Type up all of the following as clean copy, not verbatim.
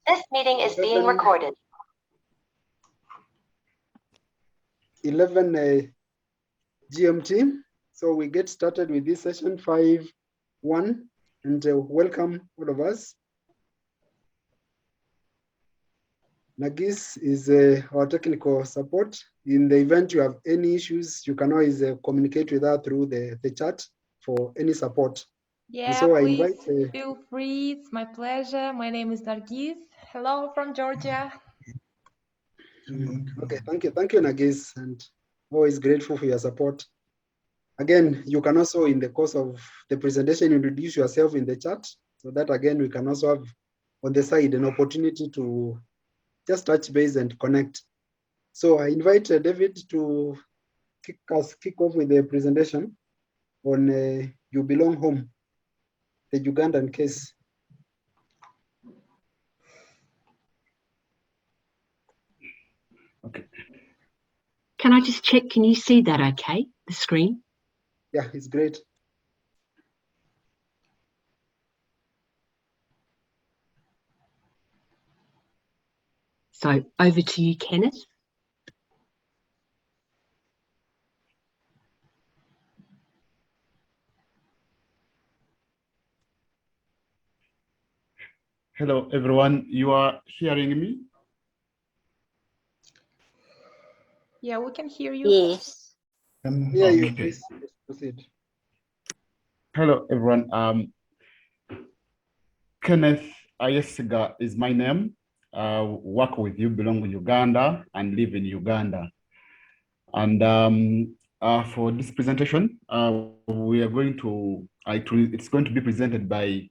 This meeting is being recorded. 11 GMT. So we get started with this session 5-1 and welcome all of us. Nagis is our technical support. In the event you have any issues, you can always communicate with her through the chat for any support. Yeah, so please I invite, feel free. It's my pleasure. My name is Nargis. Hello from Georgia. Okay, thank you, Nagis, and always grateful for your support. Again, you can also, in the course of the presentation, introduce yourself in the chat, so that again, we can also have on the side an opportunity to just touch base and connect. So I invite David to kick off with the presentation on You Belong Home, the Ugandan case. Okay. Can I just check, can you see that okay, the screen? Yeah, it's great. So over to you, Kenneth. Hello, everyone. You are hearing me? Yeah, we can hear you. Yes. Yeah, you Okay. please proceed. Hello, everyone. Kenneth Ayesiga is my name. Work with You Belong Uganda and live in Uganda. And for this presentation, we are going to, it's going to be presented by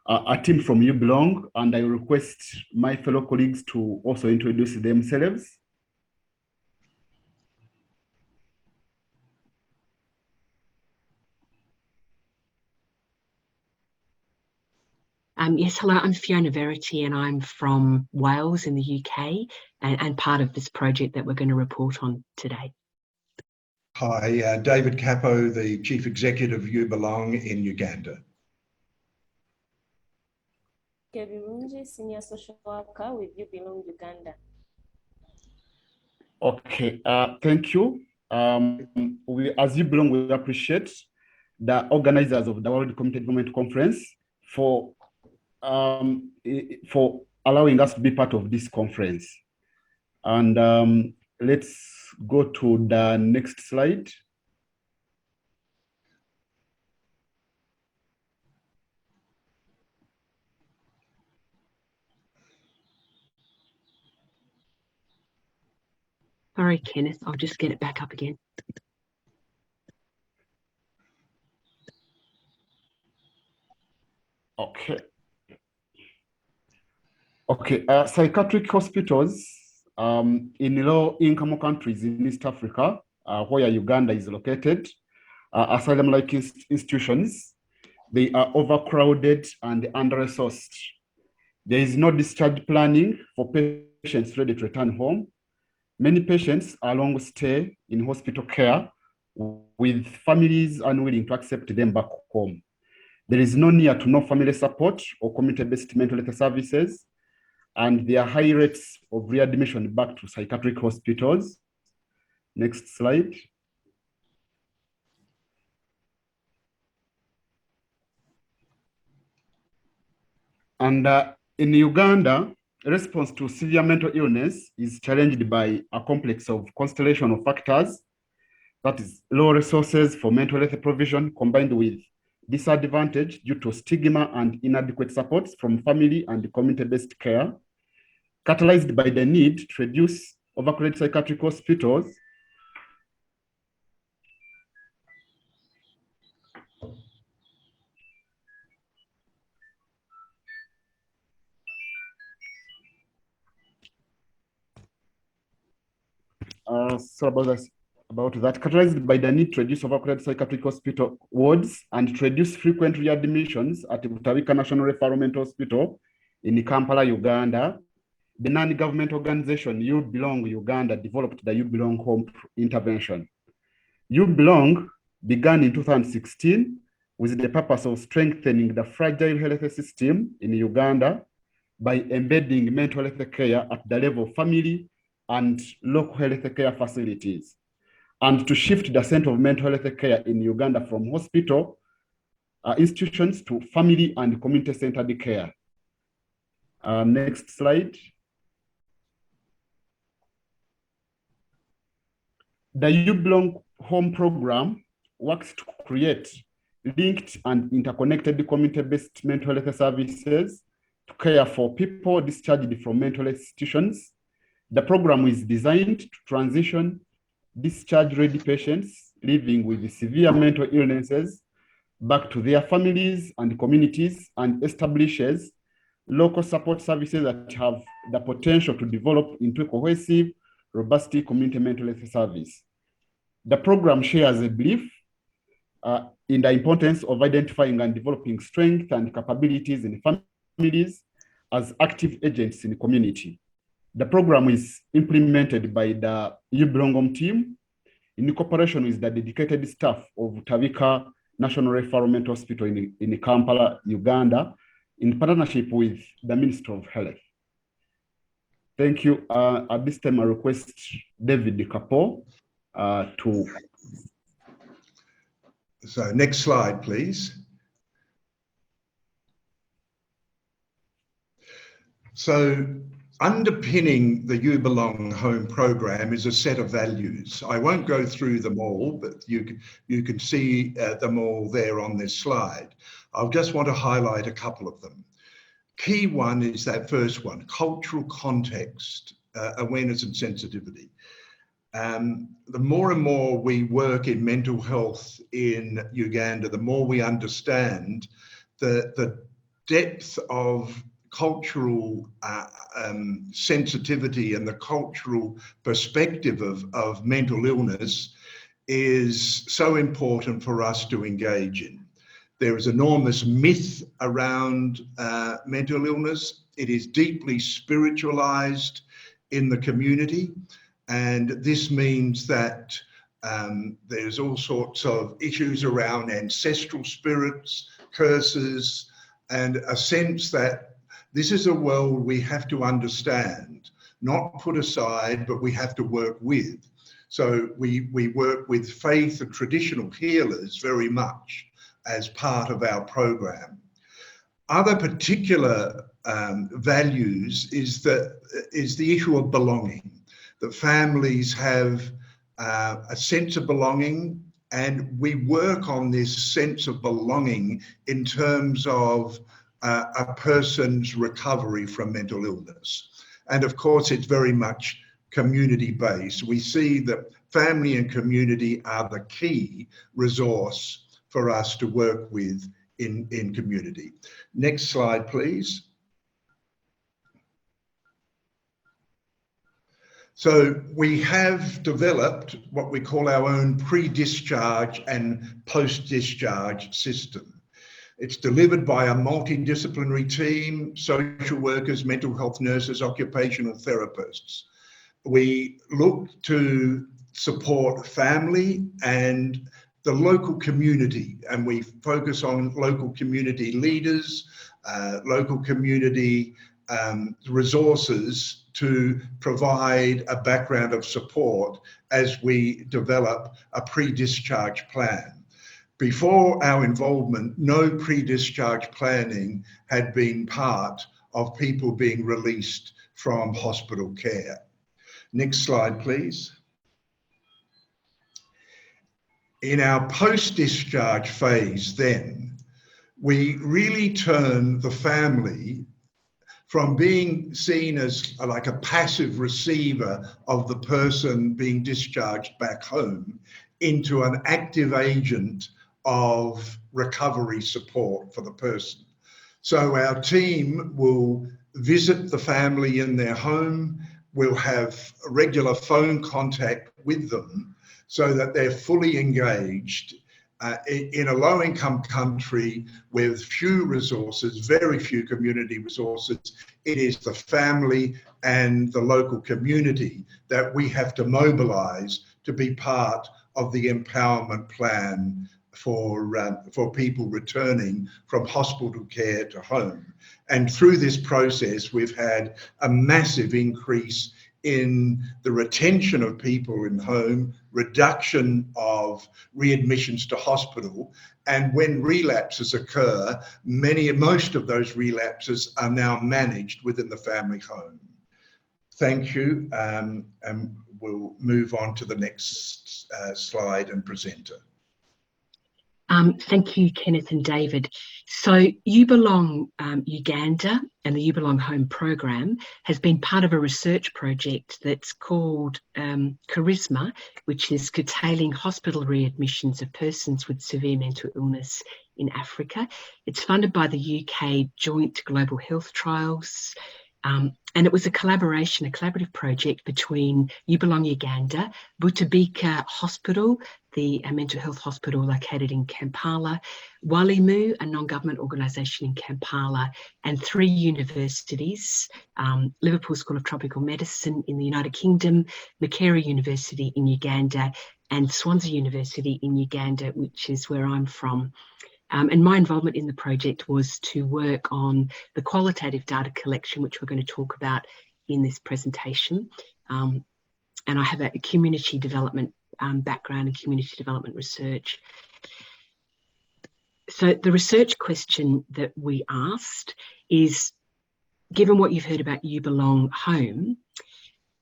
a team from You Belong, and I request my fellow colleagues to also introduce themselves. Yes, hello, I'm Fiona Verity and I'm from Wales in the UK and part of this project that we're going to report on today. Hi, David Capo, the Chief Executive of You Belong in Uganda. Kebirungi, Senior Social Worker with You Belong Uganda. Okay, thank you. As You Belong, we appreciate the organizers of the World Community Development Conference for allowing us to be part of this conference. And let's go to the next slide. Sorry, Kenneth, I'll just get it back up again. Okay. Okay, psychiatric hospitals in low-income countries in East Africa, where Uganda is located, asylum-like institutions, they are overcrowded and under-resourced. There is no discharge planning for patients ready to return home. Many patients are long stay in hospital care with families unwilling to accept them back home. There is no near to no family support or community-based mental health services, and there are high rates of readmission back to psychiatric hospitals. Next slide. And in Uganda, response to severe mental illness is challenged by a complex of constellation of factors, that is low resources for mental health provision combined with disadvantage due to stigma and inadequate supports from family and community-based care, catalyzed by the need to reduce overcrowded psychiatric hospitals, sorry about that, characterized by the need to reduce overcrowded psychiatric hospital wards and to reduce frequent readmissions at Butavika National Referral Mental Hospital in Kampala, Uganda. The non-government organization You Belong Uganda developed the You Belong Home intervention. You Belong began in 2016 with the purpose of strengthening the fragile health system in Uganda by embedding mental health care at the level of family and local health care facilities, and to shift the center of mental health care in Uganda from hospital institutions to family and community-centered care. Next slide. The You Belong Home program works to create linked and interconnected community-based mental health services to care for people discharged from mental health institutions. The program is designed to transition discharge-ready patients living with severe mental illnesses back to their families and communities, and establishes local support services that have the potential to develop into a cohesive, robust community mental health service. The program shares a belief in the importance of identifying and developing strength and capabilities in families as active agents in the community. The program is implemented by the You Belong Home team in cooperation with the dedicated staff of Butavika National Referral Mental Hospital in Kampala, Uganda, in partnership with the Ministry of Health. Thank you. At this time, I request David Kapo to. So next slide, please. So underpinning the You Belong Home program is a set of values. I won't go through them all, but you can see them all there on this slide. I'll just want to highlight a couple of them. Key one is that first one, cultural context, awareness and sensitivity. The more and more we work in mental health in Uganda, the more we understand the depth of cultural sensitivity and the cultural perspective of mental illness is so important for us to engage in. There is enormous myth around mental illness. It is deeply spiritualized in the community. And this means that there's all sorts of issues around ancestral spirits, curses, and a sense that this is a world we have to understand, not put aside, but we have to work with. So we work with faith and traditional healers very much as part of our program. Other particular values is the issue of belonging. That families have a sense of belonging, and we work on this sense of belonging in terms of a person's recovery from mental illness. And of course, it's very much community-based. We see that family and community are the key resource for us to work with in community. Next slide, please. So we have developed what we call our own pre-discharge and post-discharge system. It's delivered by a multidisciplinary team, social workers, mental health nurses, occupational therapists. We look to support family and the local community, and we focus on local community leaders, local community resources to provide a background of support as we develop a pre-discharge plan. Before our involvement, no pre-discharge planning had been part of people being released from hospital care. Next slide, please. In our post-discharge phase then, we really turn the family from being seen as like a passive receiver of the person being discharged back home into an active agent of recovery support for the person. So our team will visit the family in their home. we'll have regular phone contact with them so that they're fully engaged. In a low-income country with few resources, very few community resources, it is the family and the local community that we have to mobilise to be part of the empowerment plan for people returning from hospital care to home. And through this process, we've had a massive increase in the retention of people in home, reduction of readmissions to hospital, and when relapses occur, most of those relapses are now managed within the family home. Thank you, and we'll move on to the next slide and presenter. Thank you, Kenneth and David. So You Belong Uganda and the You Belong Home program has been part of a research project that's called Charisma, which is curtailing hospital readmissions of persons with severe mental illness in Africa. It's funded by the UK Joint Global Health Trials, and it was a collaborative project between You Belong Uganda, Butabika Hospital, the mental health hospital located in Kampala, Walimu, a non-government organisation in Kampala, and 3 universities, Liverpool School of Tropical Medicine in the United Kingdom, Makerere University in Uganda, and Swansea University in Uganda, which is where I'm from. And my involvement in the project was to work on the qualitative data collection, which we're going to talk about in this presentation. And I have a community development background in community development research. So the research question that we asked is, given what you've heard about You Belong Home,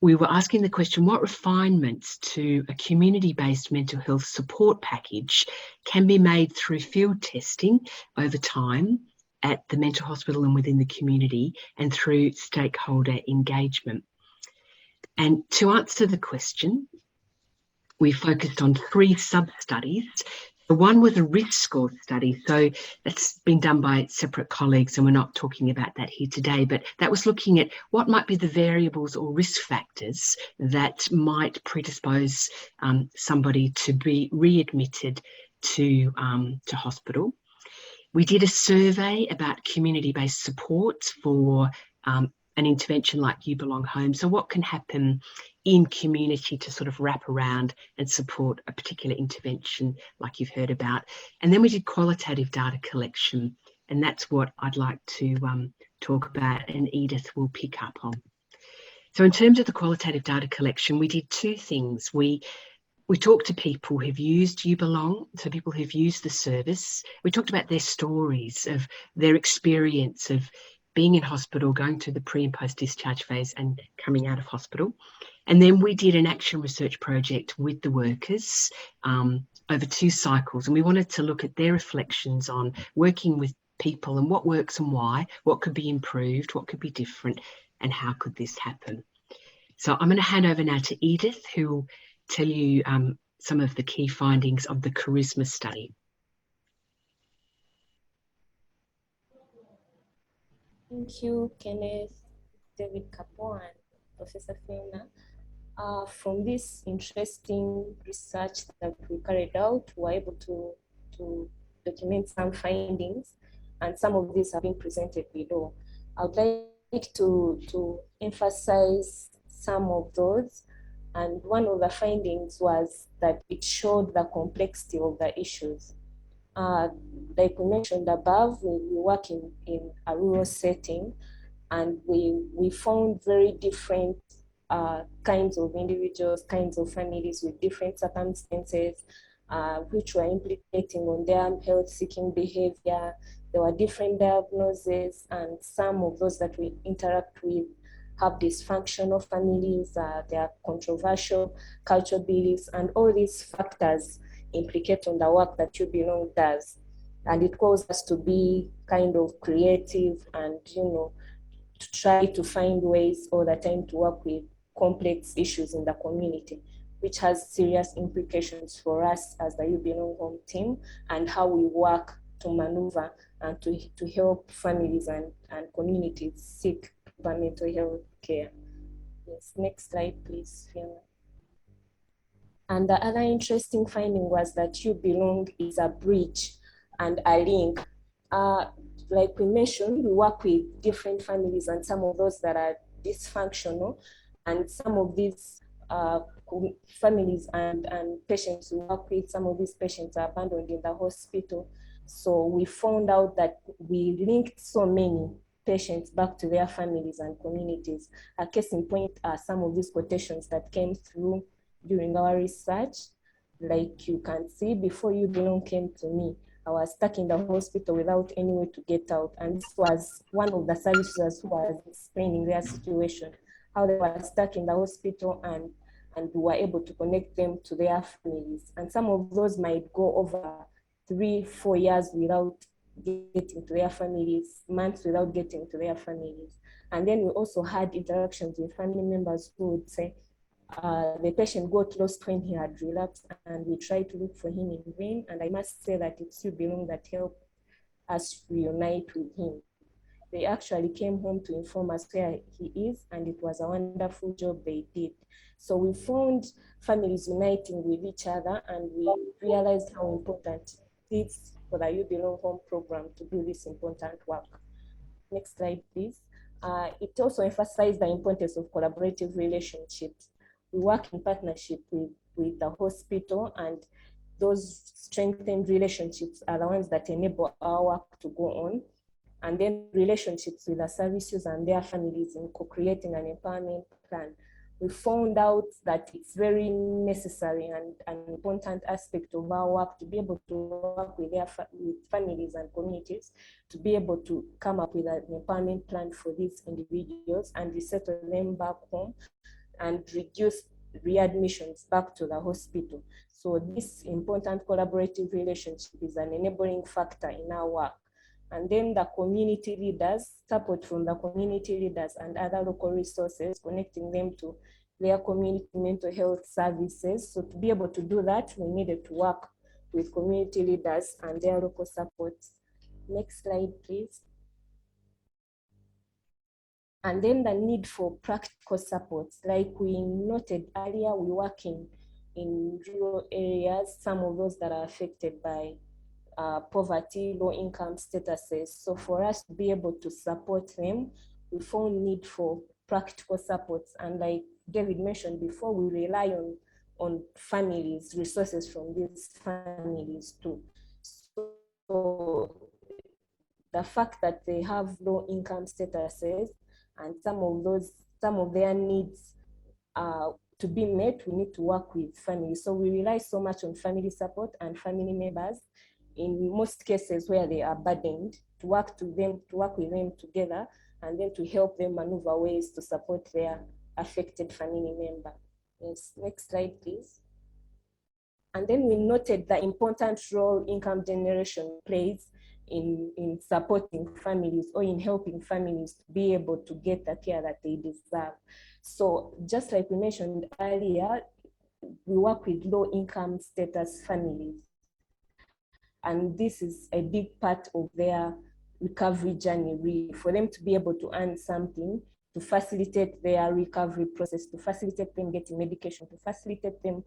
we were asking the question, what refinements to a community-based mental health support package can be made through field testing over time at the mental hospital and within the community and through stakeholder engagement? And to answer the question, we focused on 3 sub-studies. The one was a risk score study, so that's been done by separate colleagues and we're not talking about that here today, but that was looking at what might be the variables or risk factors that might predispose somebody to be readmitted to hospital. We did a survey about community-based support for an intervention like You Belong Home. So what can happen in community to sort of wrap around and support a particular intervention like you've heard about. And then we did qualitative data collection, and that's what I'd like to talk about and Edith will pick up on. So in terms of the qualitative data collection, we did 2 things. We talked to people who've used You Belong, so people who've used the service. We talked about their stories of their experience of being in hospital, going through the pre and post discharge phase and coming out of hospital. And then we did an action research project with the workers over 2 cycles. And we wanted to look at their reflections on working with people and what works and why, what could be improved, what could be different, and how could this happen. So I'm going to hand over now to Edith, who will tell you some of the key findings of the Charisma study. Thank you, Kenneth, David Kapo, and Professor Fiona. From this interesting research that we carried out, we were able to document some findings, and some of these have been presented below. I would like to emphasize some of those. And one of the findings was that it showed the complexity of the issues. Like we mentioned above, we work in a rural setting, and we found very different kinds of individuals, kinds of families with different circumstances, which were implicating on their health-seeking behavior. There were different diagnoses, and some of those that we interact with have dysfunctional families, there are controversial cultural beliefs, and all these factors implicate on the work that You Belong does. And it calls us to be kind of creative and, to try to find ways all the time to work with complex issues in the community, which has serious implications for us as the You Belong Home team and how we work to maneuver and to help families and communities seek mental health care. Yes, next slide, please, Fiona. And the other interesting finding was that You Belong is a bridge and a link. Like we mentioned, we work with different families and some of those that are dysfunctional, and some of these families and patients we work with, some of these patients are abandoned in the hospital. So we found out that we linked so many patients back to their families and communities. A case in point are some of these quotations that came through during our research. Like you can see, before You Belong came to me, I was stuck in the hospital without any way to get out. And this was one of the services who was explaining their situation, how they were stuck in the hospital, and we were able to connect them to their families. And some of those might go over 3-4 years without getting to their families, months without getting to their families. And then we also had interactions with family members who would say, the patient got lost when he had relapsed, and we tried to look for him in vain. And I must say that it's You Belong that helped us reunite with him. They actually came home to inform us where he is, and it was a wonderful job they did. So we found families uniting with each other, and we realized how important it is for the You Belong Home program to do this important work. Next slide, please. It also emphasized the importance of collaborative relationships. We work in partnership with the hospital, and those strengthened relationships are the ones that enable our work to go on. And then relationships with the services and their families in co-creating an empowerment plan. We found out that it's very necessary and an important aspect of our work to be able to work with with families and communities, to be able to come up with an empowerment plan for these individuals and resettle them back home and reduce readmissions back to the hospital. So this important collaborative relationship is an enabling factor in our work. And then the community leaders, support from the community leaders and other local resources, connecting them to their community mental health services. So to be able to do that, we needed to work with community leaders and their local supports. Next slide, please. And then the need for practical supports. Like we noted earlier, we work in rural areas, some of those that are affected by poverty, low income statuses. So for us to be able to support them, we found need for practical supports. And like David mentioned before, we rely on families, resources from these families too. So the fact that they have low income statuses and some of their needs to be met, we need to work with families. So we rely so much on family support and family members in most cases where they are burdened, to work with them together, and then to help them maneuver ways to support their affected family member. Yes, next slide, please. And then we noted the important role income generation plays in supporting families or in helping families to be able to get the care that they deserve. So just like we mentioned earlier, we work with low income status families. And this is a big part of their recovery journey, really, for them to be able to earn something to facilitate their recovery process, to facilitate them getting medication, to facilitate them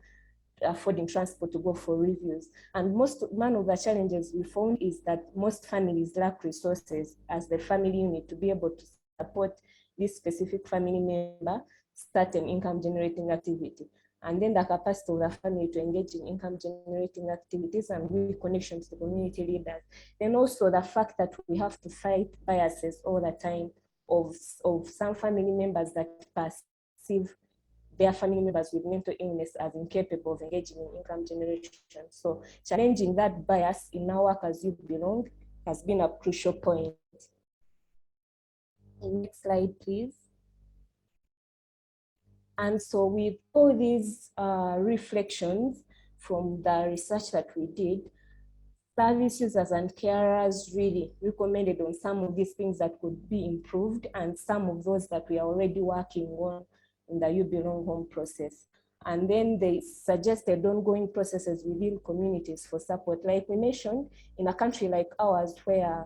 affording transport to go for reviews. And one of the challenges we found is that most families lack resources as the family unit to be able to support this specific family member start an income generating activity. And then the capacity of the family to engage in income generating activities and with connections to community leaders. Then also the fact that we have to fight biases all the time of some family members that perceive their family members with mental illness as incapable of engaging in income generation. So challenging that bias in our work as You Belong has been a crucial point. Next slide, please. And so with all these reflections from the research that we did, service users and carers really recommended on some of these things that could be improved and some of those that we are already working on in the You Belong Home process. And then they suggested ongoing processes within communities for support. Like we mentioned, in a country like ours where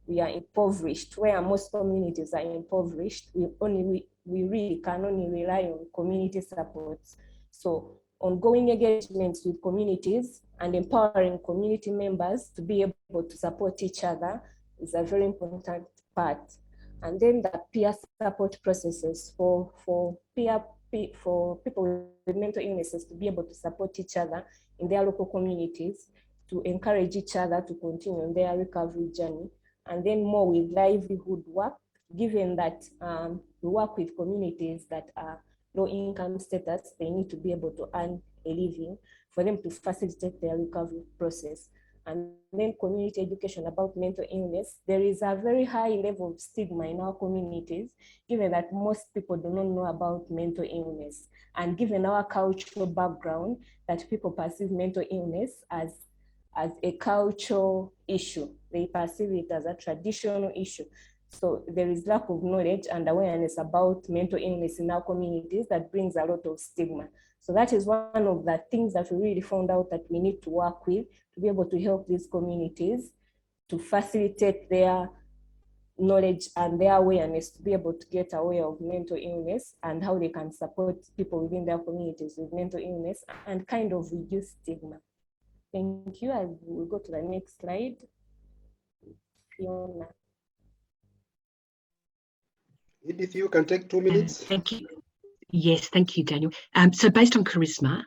we are impoverished, where most communities are impoverished, we really can only rely on community supports. So ongoing engagements with communities and empowering community members to be able to support each other is a very important part. And then the peer support processes for people with mental illnesses to be able to support each other in their local communities, to encourage each other to continue on their recovery journey. And then more with livelihood work, given that we work with communities that are low income status, they need to be able to earn a living for them to facilitate their recovery process. And then community education about mental illness. There is a very high level of stigma in our communities, given that most people do not know about mental illness. And given our cultural background, that people perceive mental illness as a cultural issue. They perceive it as a traditional issue. So there is lack of knowledge and awareness about mental illness in our communities that brings a lot of stigma. So that is one of the things that we really found out that we need to work with to be able to help these communities to facilitate their knowledge and their awareness to be able to get aware of mental illness and how they can support people within their communities with mental illness and kind of reduce stigma. Thank you. I will go to the next slide. Fiona. Edith, you can take 2 minutes. Thank you. Yes, thank you, Daniel. So based on Charisma,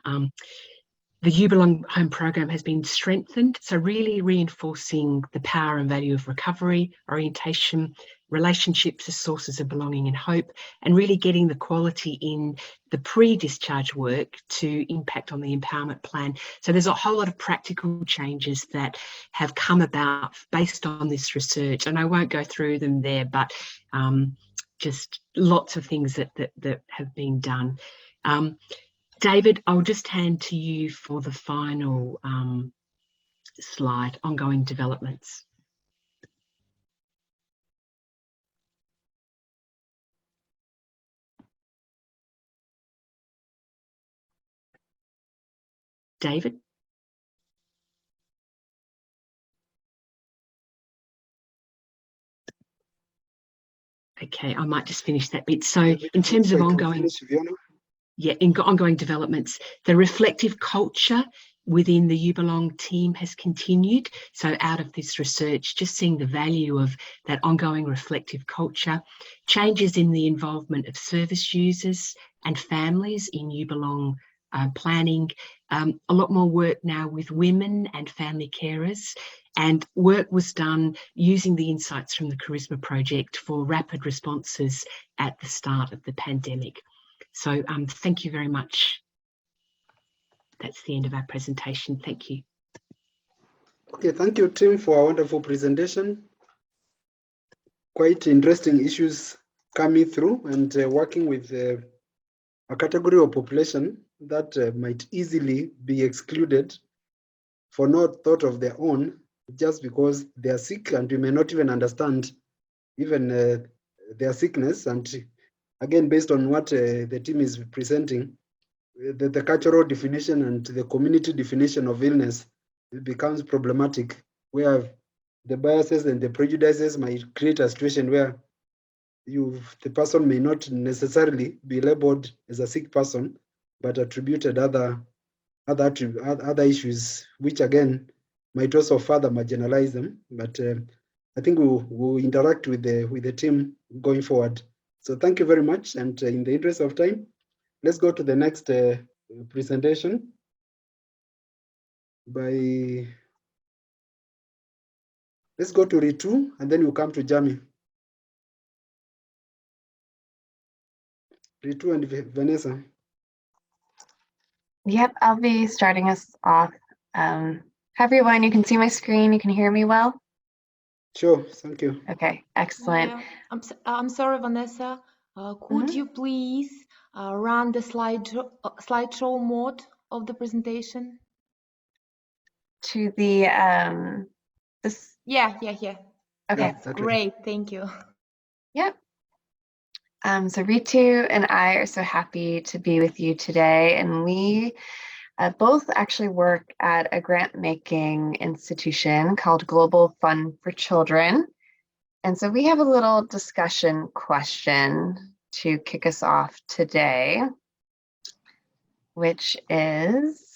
the You Belong Home program has been strengthened. So really reinforcing the power and value of recovery, orientation, relationships as sources of belonging and hope, and really getting the quality in the pre-discharge work to impact on the empowerment plan. So there's a whole lot of practical changes that have come about based on this research, and I won't go through them there, but just lots of things that have been done. David, I'll just hand to you for the final slide, ongoing developments. David? Okay, I might just finish that bit. So in terms of ongoing developments, the reflective culture within the You Belong team has continued. So out of this research, just seeing the value of that ongoing reflective culture, changes in the involvement of service users and families in You Belong planning, a lot more work now with women and family carers, and work was done using the insights from the Charisma project for rapid responses at the start of the pandemic. So thank you very much. That's the end of our presentation. Thank you. Okay, thank you, Tim, for a wonderful presentation. Quite interesting issues coming through, and working with a category of population that might easily be excluded for no thought of their own, just because they are sick and we may not even understand even their sickness. And again, based on what the team is presenting, the cultural definition and the community definition of illness, it becomes problematic, where the biases and the prejudices might create a situation where the person may not necessarily be labeled as a sick person, but attributed other issues, which again might also further marginalize them. But I think we'll interact with the team going forward. So thank you very much. And in the interest of time, let's go to the next presentation let's go to Ritu, and then we'll come to Jami. Ritu and Vanessa. Yep, I'll be starting us off. Hi everyone, you can see my screen, you can hear me well? Sure, thank you. Okay, excellent. Yeah. I'm sorry, Vanessa. Could you please run the slideshow mode of the presentation? To the this. Yeah. Okay. Yeah, Great, thank you. Yep. So Ritu and I are so happy to be with you today, and we both actually work at a grant-making institution called Global Fund for Children, And so we have a little discussion question to kick us off today, which is,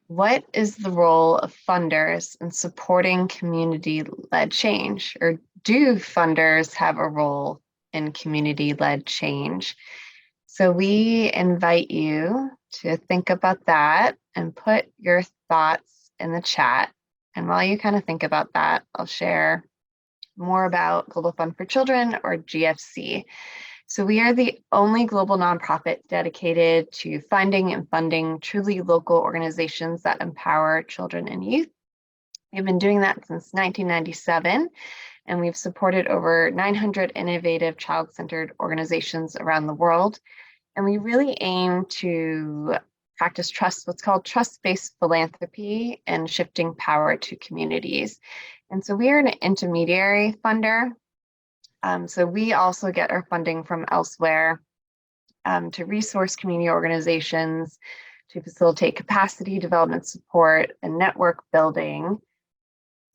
what is the role of funders in supporting community-led change? Or do funders have a role in community-led change? So we invite you to think about that and put your thoughts in the chat. And while you kind of think about that, I'll share more about Global Fund for Children, or GFC. So we are the only global nonprofit dedicated to finding and funding truly local organizations that empower children and youth. We've been doing that since 1997, and we've supported over 900 innovative child-centered organizations around the world. And we really aim to practice what's called trust-based philanthropy, and shifting power to communities. And so we are an intermediary funder. So we also get our funding from elsewhere to resource community organizations, to facilitate capacity development support and network building.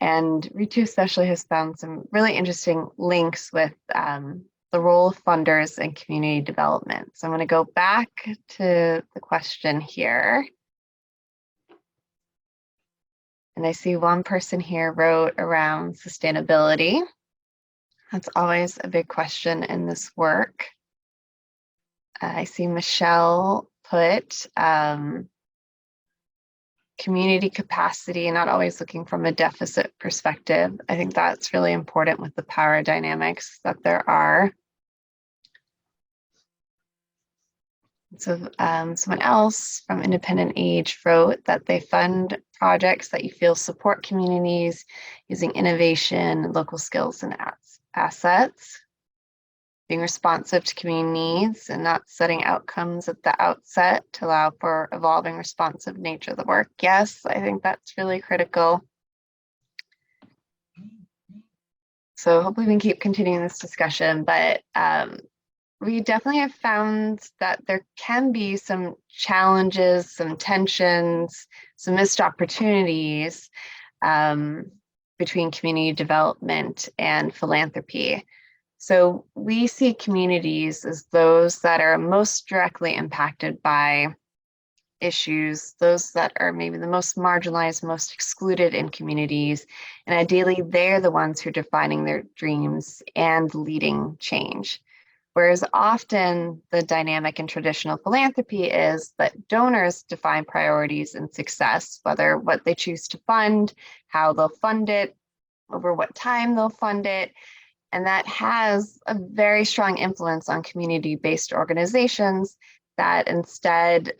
And Ritu especially has found some really interesting links with the role of funders in community development. So I'm going to go back to the question here. And I see one person here wrote around sustainability. That's always a big question in this work. I see Michelle put community capacity, not always looking from a deficit perspective. I think that's really important with the power dynamics that there are. So someone else from Independent Age wrote that they fund projects that you feel support communities using innovation, local skills, and assets, being responsive to community needs and not setting outcomes at the outset to allow for evolving responsive nature of the work. Yes, I think that's really critical. So hopefully we can keep continuing this discussion, but we definitely have found that there can be some challenges, some tensions, some missed opportunities between community development and philanthropy. So we see communities as those that are most directly impacted by issues, those that are maybe the most marginalized, most excluded in communities. And ideally, they're the ones who are defining their dreams and leading change. Whereas often the dynamic in traditional philanthropy is that donors define priorities and success, whether what they choose to fund, how they'll fund it, over what time they'll fund it. And that has a very strong influence on community-based organizations that instead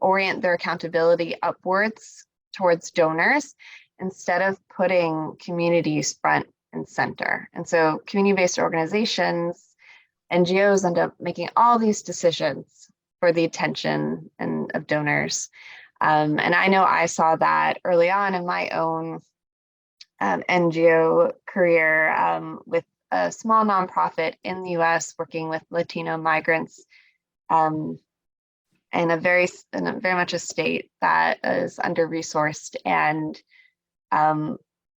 orient their accountability upwards towards donors instead of putting communities front and center. And so community-based organizations, NGOs, end up making all these decisions for the attention of donors. And I know I saw that early on in my own NGO career with a small nonprofit in the US working with Latino migrants in a very much a state that is under-resourced. And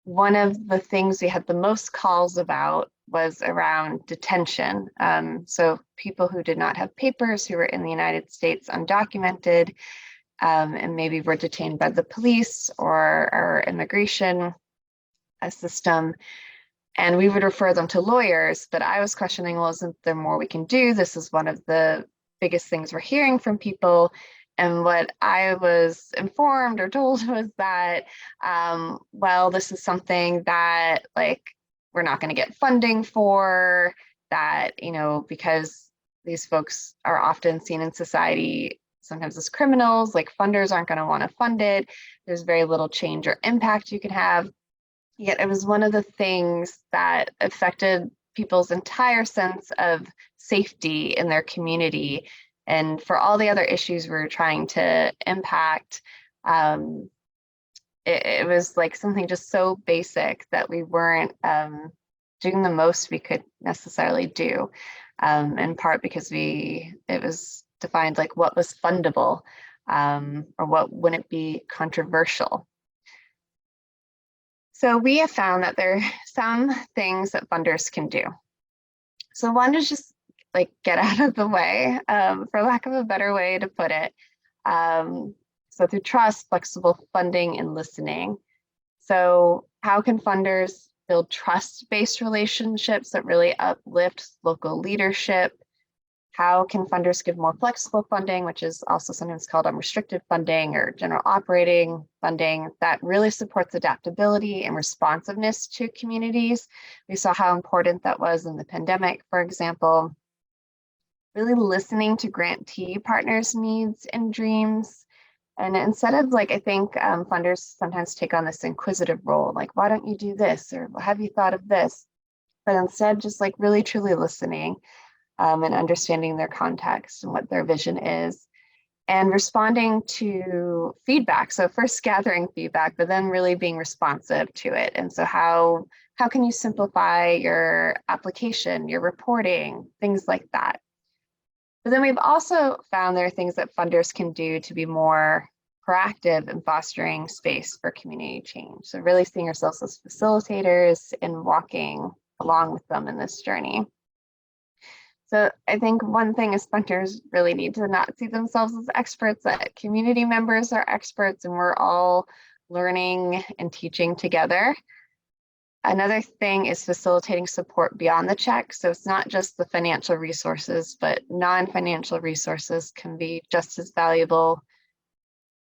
one of the things we had the most calls about was around detention. So people who did not have papers, who were in the United States undocumented, and maybe were detained by the police or our immigration system. And we would refer them to lawyers, but I was questioning, well, isn't there more we can do? This is one of the biggest things we're hearing from people. And what I was informed or told was that, well, this is something that like we're not going to get funding for, that, you know, because these folks are often seen in society sometimes as criminals, like funders aren't going to want to fund it. There's very little change or impact you can have. Yet it was one of the things that affected people's entire sense of safety in their community. And for all the other issues we're trying to impact, it was like something just so basic that we weren't doing the most we could necessarily do, in part because it was defined like what was fundable, or what wouldn't be controversial. So we have found that there are some things that funders can do. So one is just like get out of the way, for lack of a better way to put it. So through trust, flexible funding, and listening. So how can funders build trust-based relationships that really uplift local leadership? How can funders give more flexible funding, which is also sometimes called unrestricted funding or general operating funding, that really supports adaptability and responsiveness to communities? We saw how important that was in the pandemic, for example. Really listening to grantee partners' needs and dreams. And instead of like, I think funders sometimes take on this inquisitive role, like, why don't you do this? Or have you thought of this? But instead, just like really truly listening and understanding their context and what their vision is, and responding to feedback. So first gathering feedback, but then really being responsive to it. And so how can you simplify your application, your reporting, things like that. But then we've also found there are things that funders can do to be more proactive in fostering space for community change. So really seeing ourselves as facilitators and walking along with them in this journey. So I think one thing is funders really need to not see themselves as experts, that community members are experts and we're all learning and teaching together. Another thing is facilitating support beyond the check. So it's not just the financial resources, but non-financial resources can be just as valuable.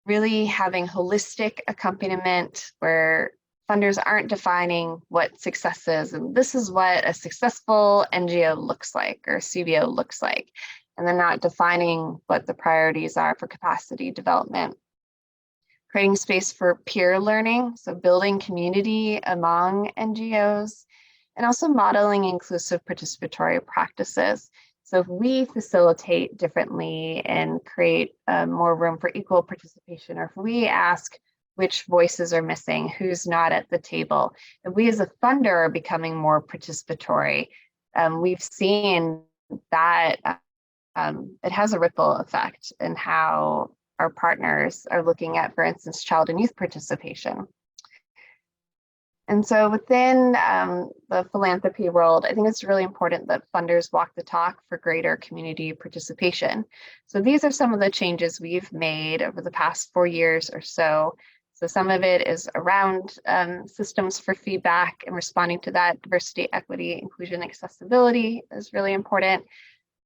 Really having holistic accompaniment where funders aren't defining what success is, and this is what a successful NGO looks like or CBO looks like, and they're not defining what the priorities are for capacity development. Creating space for peer learning, so building community among NGOs, and also modeling inclusive participatory practices. So if we facilitate differently and create more room for equal participation, or if we ask which voices are missing, who's not at the table, if we as a funder are becoming more participatory, we've seen that it has a ripple effect in how our partners are looking at, for instance, child and youth participation. And so within the philanthropy world, I think it's really important that funders walk the talk for greater community participation. So these are some of the changes we've made over the past 4 years or so. So some of it is around systems for feedback and responding to that. Diversity, equity, inclusion, accessibility is really important.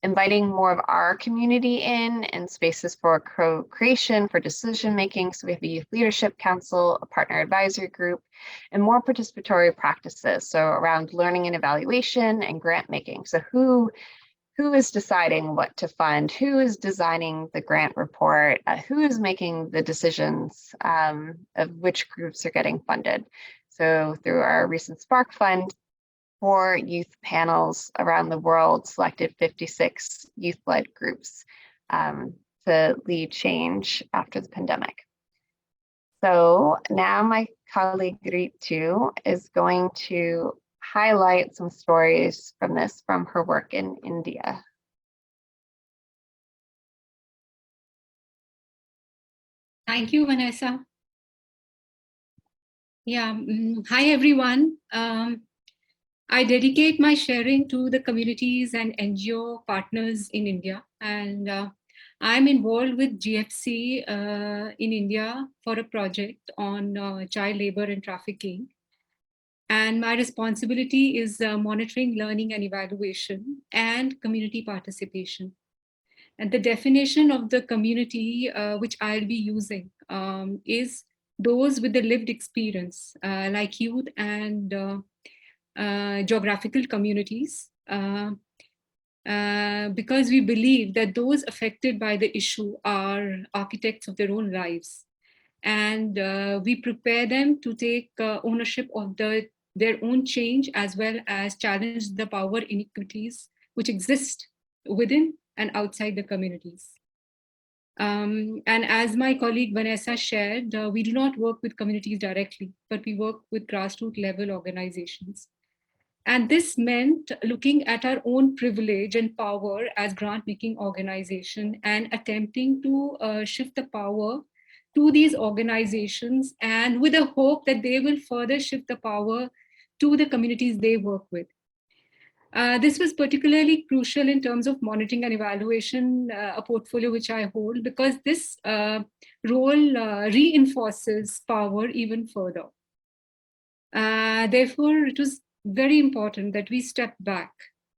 Inviting more of our community in and spaces for co-creation, for decision making. So we have a youth leadership council, a partner advisory group, and more participatory practices. So around learning and evaluation and grant making. So who is deciding what to fund? Who is designing the grant report? Who is making the decisions of which groups are getting funded? So through our recent Spark Fund, 4 youth panels around the world selected 56 youth-led groups to lead change after the pandemic. So now my colleague Ritu is going to highlight some stories from her work in India. Thank you, Vanessa. Yeah, hi everyone. I dedicate my sharing to the communities and NGO partners in India, and I'm involved with GFC in India for a project on child labor and trafficking. And my responsibility is monitoring, learning and evaluation and community participation. And the definition of the community which I'll be using is those with the lived experience, like youth and geographical communities, because we believe that those affected by the issue are architects of their own lives. And we prepare them to take ownership of their own change, as well as challenge the power inequities which exist within and outside the communities. And as my colleague Vanessa shared, we do not work with communities directly, but we work with grassroots level organizations. And this meant looking at our own privilege and power as grant-making organization and attempting to shift the power to these organizations, and with a hope that they will further shift the power to the communities they work with. This was particularly crucial in terms of monitoring and evaluation, a portfolio which I hold, because this role reinforces power even further. Therefore, it was very important that we step back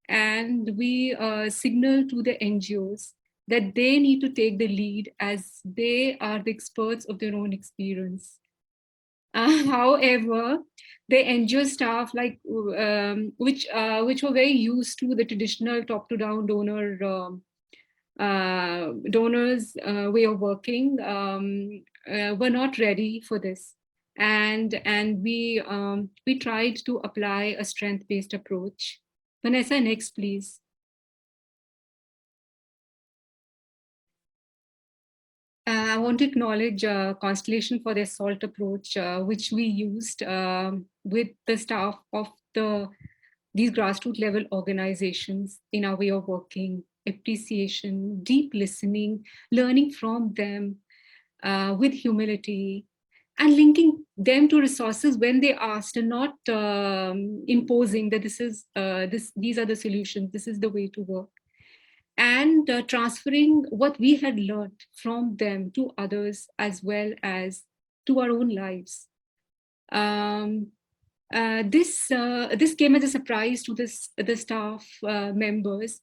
and we signal to the NGOs that they need to take the lead as they are the experts of their own experience. However, the NGO staff, which were very used to the traditional top-to-down donors way of working, were not ready for this, and we tried to apply a strength-based approach. Vanessa, next, please. I want to acknowledge Constellation for their SALT approach, which we used with the staff of these grassroots level organizations in our way of working, appreciation, deep listening, learning from them with humility, and linking them to resources when they asked, and not imposing that these are the solutions, this is the way to work. And transferring what we had learned from them to others, as well as to our own lives. This came as a surprise to the staff members,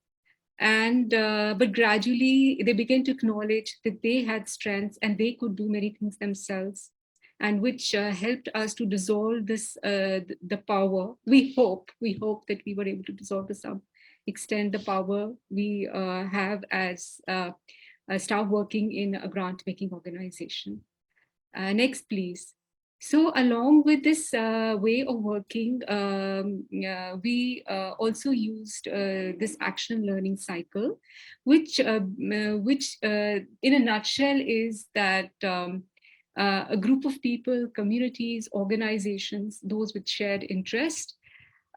and but gradually they began to acknowledge that they had strengths and they could do many things themselves, and which helped us to dissolve this the power. We hope that we were able to dissolve to some extent the power we have as staff working in a grant-making organization. Next, please. So along with this way of working, we also used this action learning cycle, which in a nutshell is that a group of people, communities, organizations, those with shared interest,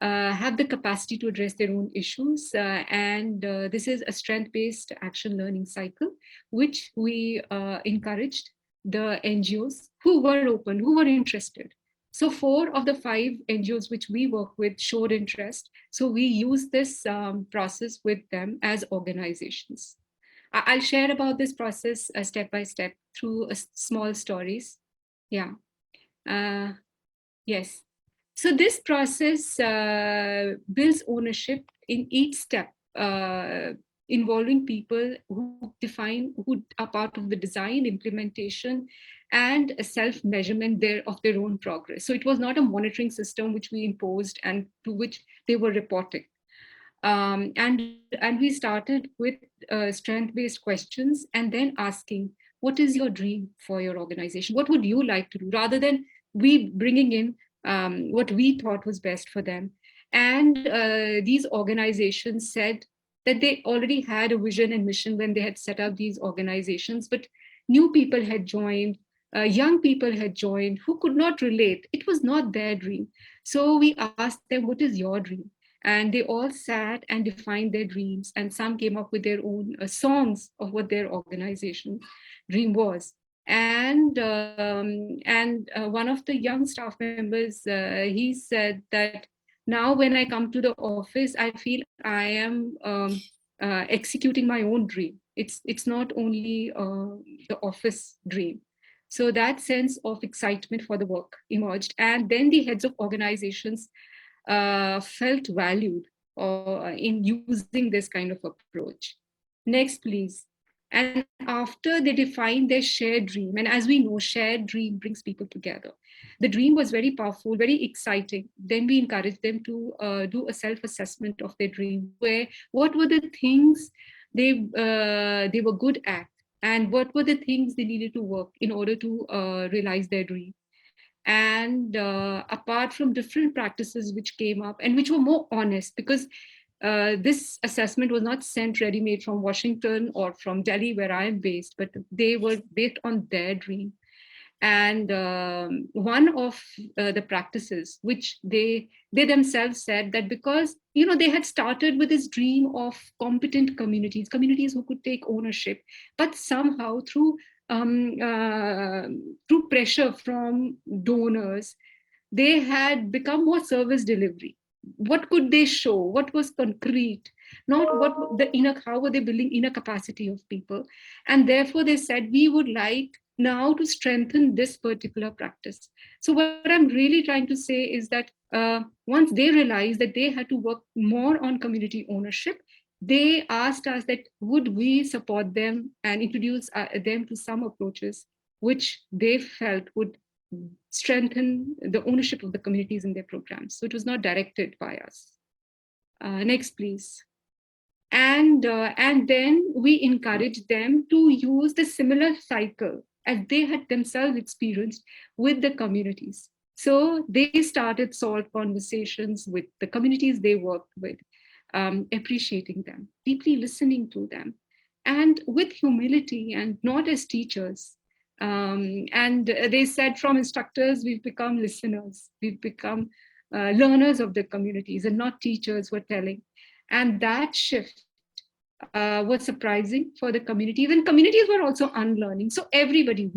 have the capacity to address their own issues. And this is a strength-based action learning cycle, which we encouraged the NGOs who were open, who were interested. So 4 of the 5 NGOs which we work with showed interest. So we use this process with them as organizations. I'll share about this process step by step through small stories. Yeah. Yes. So this process builds ownership in each step, involving people who are part of the design, implementation, and a self-measurement of their own progress. So it was not a monitoring system which we imposed and to which they were reporting. And we started with strength-based questions, and then asking, what is your dream for your organization? What would you like to do? Rather than we bringing in what we thought was best for them. And these organizations said that they already had a vision and mission when they had set up these organizations, but new people had joined, young people had joined who could not relate. It was not their dream. So we asked them, what is your dream? And they all sat and defined their dreams, and some came up with their own songs of what their organization dream was. And one of the young staff members, he said that now when I come to the office, I feel I am executing my own dream. It's not only the office dream. So that sense of excitement for the work emerged. And then the heads of organizations felt valued in using this kind of approach. Next, please. And after they defined their shared dream, and as we know, shared dream brings people together. The dream was very powerful, very exciting. Then we encouraged them to do a self-assessment of their dream, where what were the things they were good at, and what were the things they needed to work in order to realize their dream. And apart from different practices which came up and which were more honest, because this assessment was not sent ready-made from Washington or from Delhi, where I am based, but they were based on their dream. And one of the practices which they themselves said that because, you know, they had started with this dream of competent communities who could take ownership, but somehow through through pressure from donors, they had become more service delivery. What could they show? What was concrete? Not what the inner, how were they building inner capacity of people? And therefore they said, we would like now to strengthen this particular practice. So what I'm really trying to say is that once they realized that they had to work more on community ownership, they asked us that would we support them and introduce them to some approaches which they felt would strengthen the ownership of the communities in their programs. So it was not directed by us. Next, please. And then we encouraged them to use the similar cycle as they had themselves experienced with the communities. So they started SALT conversations with the communities they worked with, appreciating them, deeply listening to them, and with humility and not as teachers. And they said, from instructors, we've become listeners, we've become learners of the communities and not teachers were telling. And that shift was surprising for the communities, and communities were also unlearning. So everybody,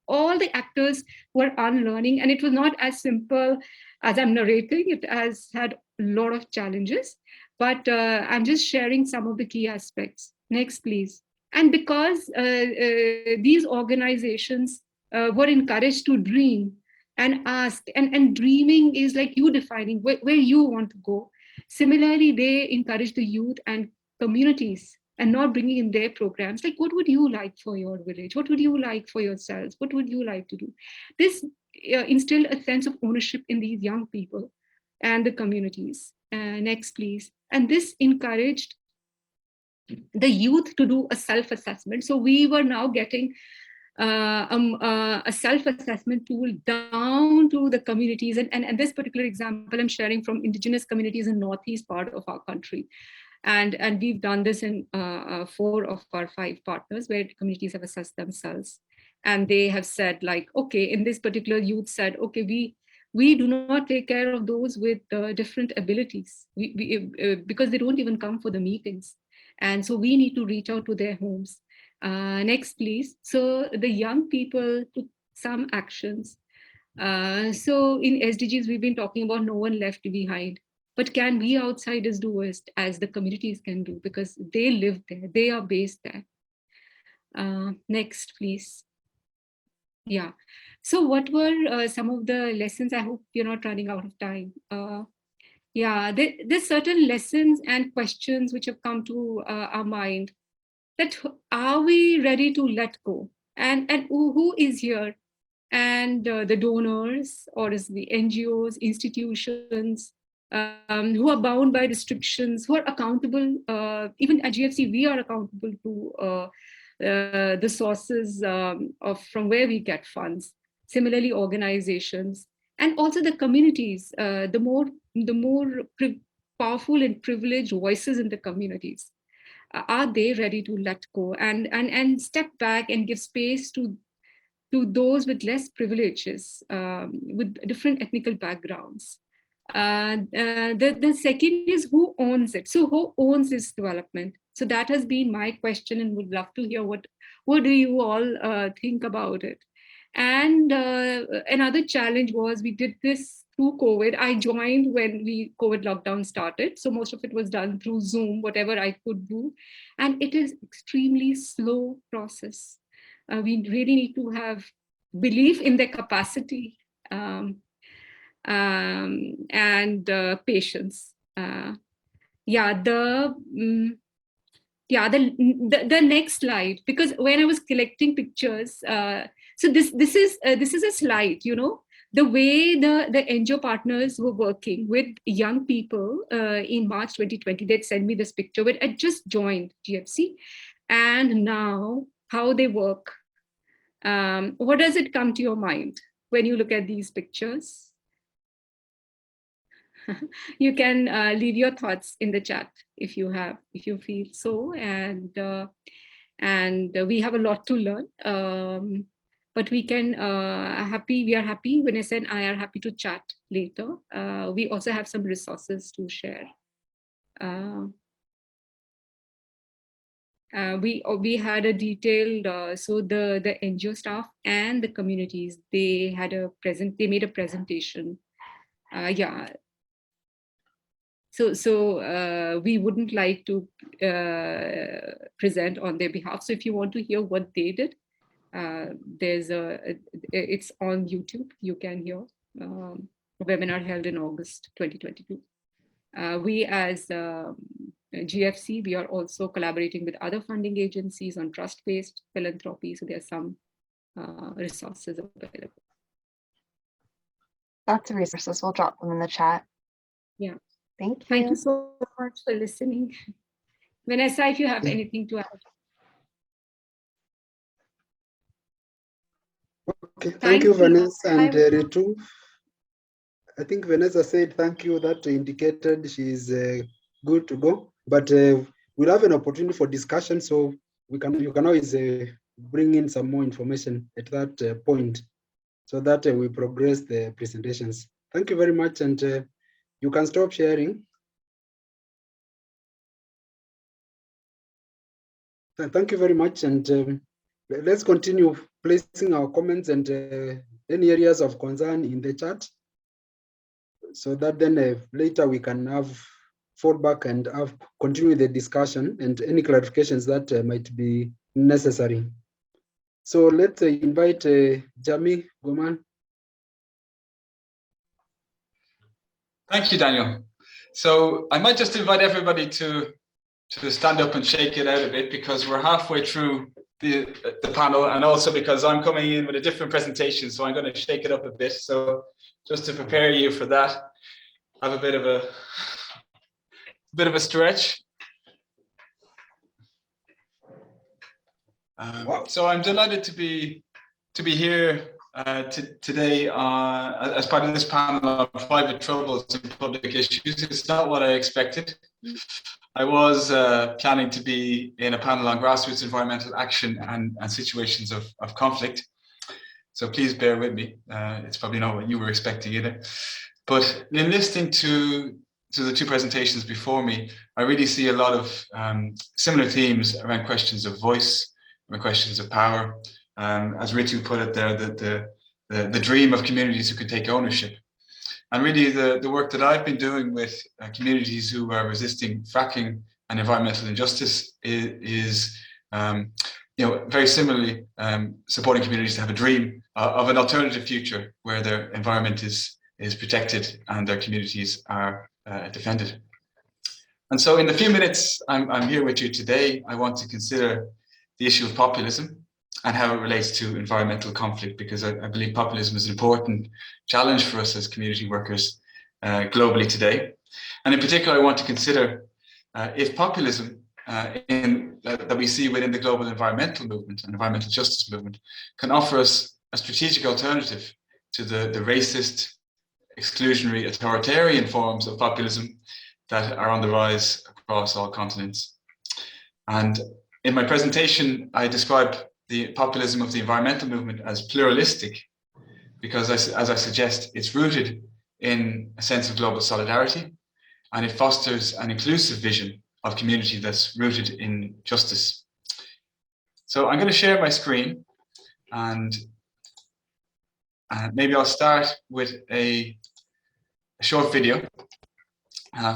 all the actors were unlearning, and it was not as simple as I'm narrating. It has had a lot of challenges, but I'm just sharing some of the key aspects. Next, please. And because these organizations were encouraged to dream and ask, and dreaming is like you defining where you want to go. Similarly, they encourage the youth and communities and not bringing in their programs, like what would you like for your village? What would you like for yourselves? What would you like to do? This instilled a sense of ownership in these young people and the communities. Next, please. And this encouraged the youth to do a self-assessment. So we were now getting a self-assessment tool down to the communities. And this particular example I'm sharing from indigenous communities in northeast part of our country. And we've done this in 4 of our 5 partners where communities have assessed themselves. And they have said like, okay, in this particular youth said, okay, we do not take care of those with different abilities because they don't even come for the meetings. And so we need to reach out to their homes. Next, please. So the young people took some actions. So in SDGs, we've been talking about no one left behind. But can we outsiders do as the communities can do? Because they live there, they are based there. Next, please. Yeah. So what were some of the lessons? I hope you're not running out of time. Yeah, there's certain lessons and questions which have come to our mind. That are we ready to let go? And who is here? And the donors, or is the NGOs, institutions, who are bound by restrictions, who are accountable. Even at GFC, we are accountable to the sources from where we get funds. Similarly, organizations, and also the communities, the more powerful and privileged voices in the communities. Are they ready to let go and step back and give space to those with less privileges, with different ethnical backgrounds? The second is who owns it? So who owns this development? So that has been my question, and would love to hear what do you all think about it? And another challenge was we did this through COVID. I joined when COVID lockdown started. So most of it was done through Zoom, whatever I could do. And it is extremely slow process. We really need to have belief in their capacity and patience. The next slide, because when I was collecting pictures, so this is a slide, the way the NGO partners were working with young people in March 2020. They'd send me this picture when I just joined GFC, and now how they work. What does it come to your mind when you look at these pictures? You can leave your thoughts in the chat if you feel so, and we have a lot to learn. But we can we are happy. Vanessa and I are happy to chat later. We also have some resources to share. we had a detailed so the NGO staff and the communities, they made a presentation. Yeah. So we wouldn't like to present on their behalf. So if you want to hear what they did, it's on YouTube. You can hear a webinar held in August 2022. We as GFC, we are also collaborating with other funding agencies on trust-based philanthropy. So there are some resources available. Lots of resources. We'll drop them in the chat. Yeah. Thank you. Thank you so much for listening. Vanessa, if you have anything to add. Okay, thank you, Vanessa and Ritu. I think Vanessa said thank you. That indicated she's good to go. But we'll have an opportunity for discussion, so you can always bring in some more information at that point, so that we progress the presentations. Thank you very much, and you can stop sharing. Thank you very much, and let's continue placing our comments and any areas of concern in the chat, so that then later we can have fallback and continue the discussion and any clarifications that might be necessary. So let's invite Jami Goman. Thank you, Daniel. So I might just invite everybody to stand up and shake it out a bit, because we're halfway through the panel, and also because I'm coming in with a different presentation, so I'm going to shake it up a bit. So just to prepare you for that, have a bit of a stretch. So I'm delighted to be here today as part of this panel on private troubles and public issues. It's not what I expected. I was planning to be in a panel on grassroots environmental action and situations of conflict. So please bear with me. It's probably not what you were expecting either. But in listening to the two presentations before me, I really see a lot of similar themes around questions of voice, around questions of power. As Ritu put it there, the dream of communities who can take ownership. And really the work that I've been doing with communities who are resisting fracking and environmental injustice is very similarly supporting communities to have a dream of an alternative future where their environment is protected and their communities are defended. And so in the few minutes I'm here with you today, I want to consider the issue of populism and how it relates to environmental conflict, because I believe populism is an important challenge for us as community workers globally today. And in particular, I want to consider if populism that we see within the global environmental movement and environmental justice movement can offer us a strategic alternative to the racist, exclusionary, authoritarian forms of populism that are on the rise across all continents. And in my presentation, I describe the populism of the environmental movement as pluralistic, because as I suggest, it's rooted in a sense of global solidarity, and it fosters an inclusive vision of community that's rooted in justice. So I'm going to share my screen, and maybe I'll start with a short video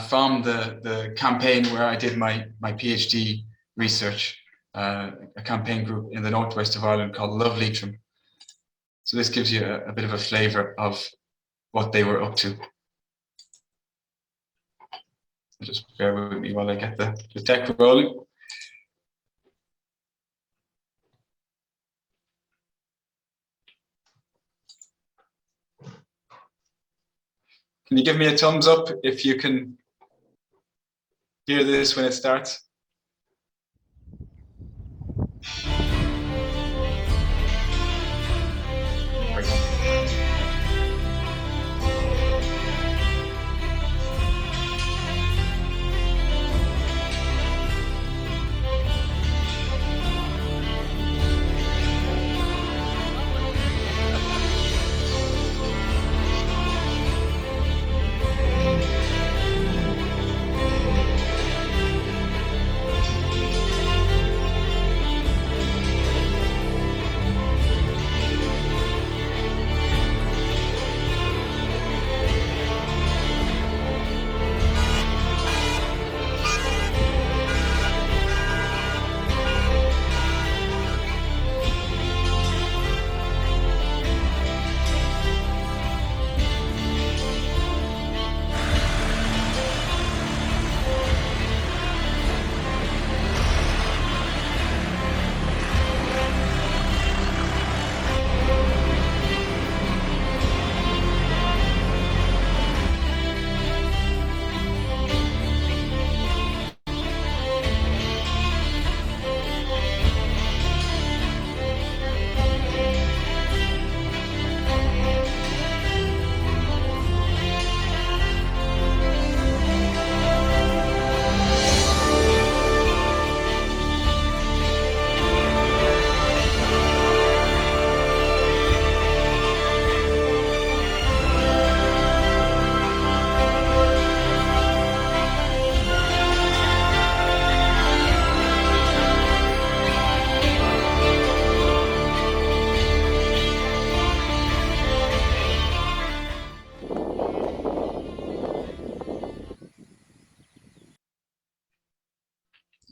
from the campaign where I did my PhD research, a campaign group in the northwest of Ireland called Love Leitrim. So this gives you a bit of a flavour of what they were up to. So just bear with me while I get the tech rolling. Can you give me a thumbs up if you can hear this when it starts?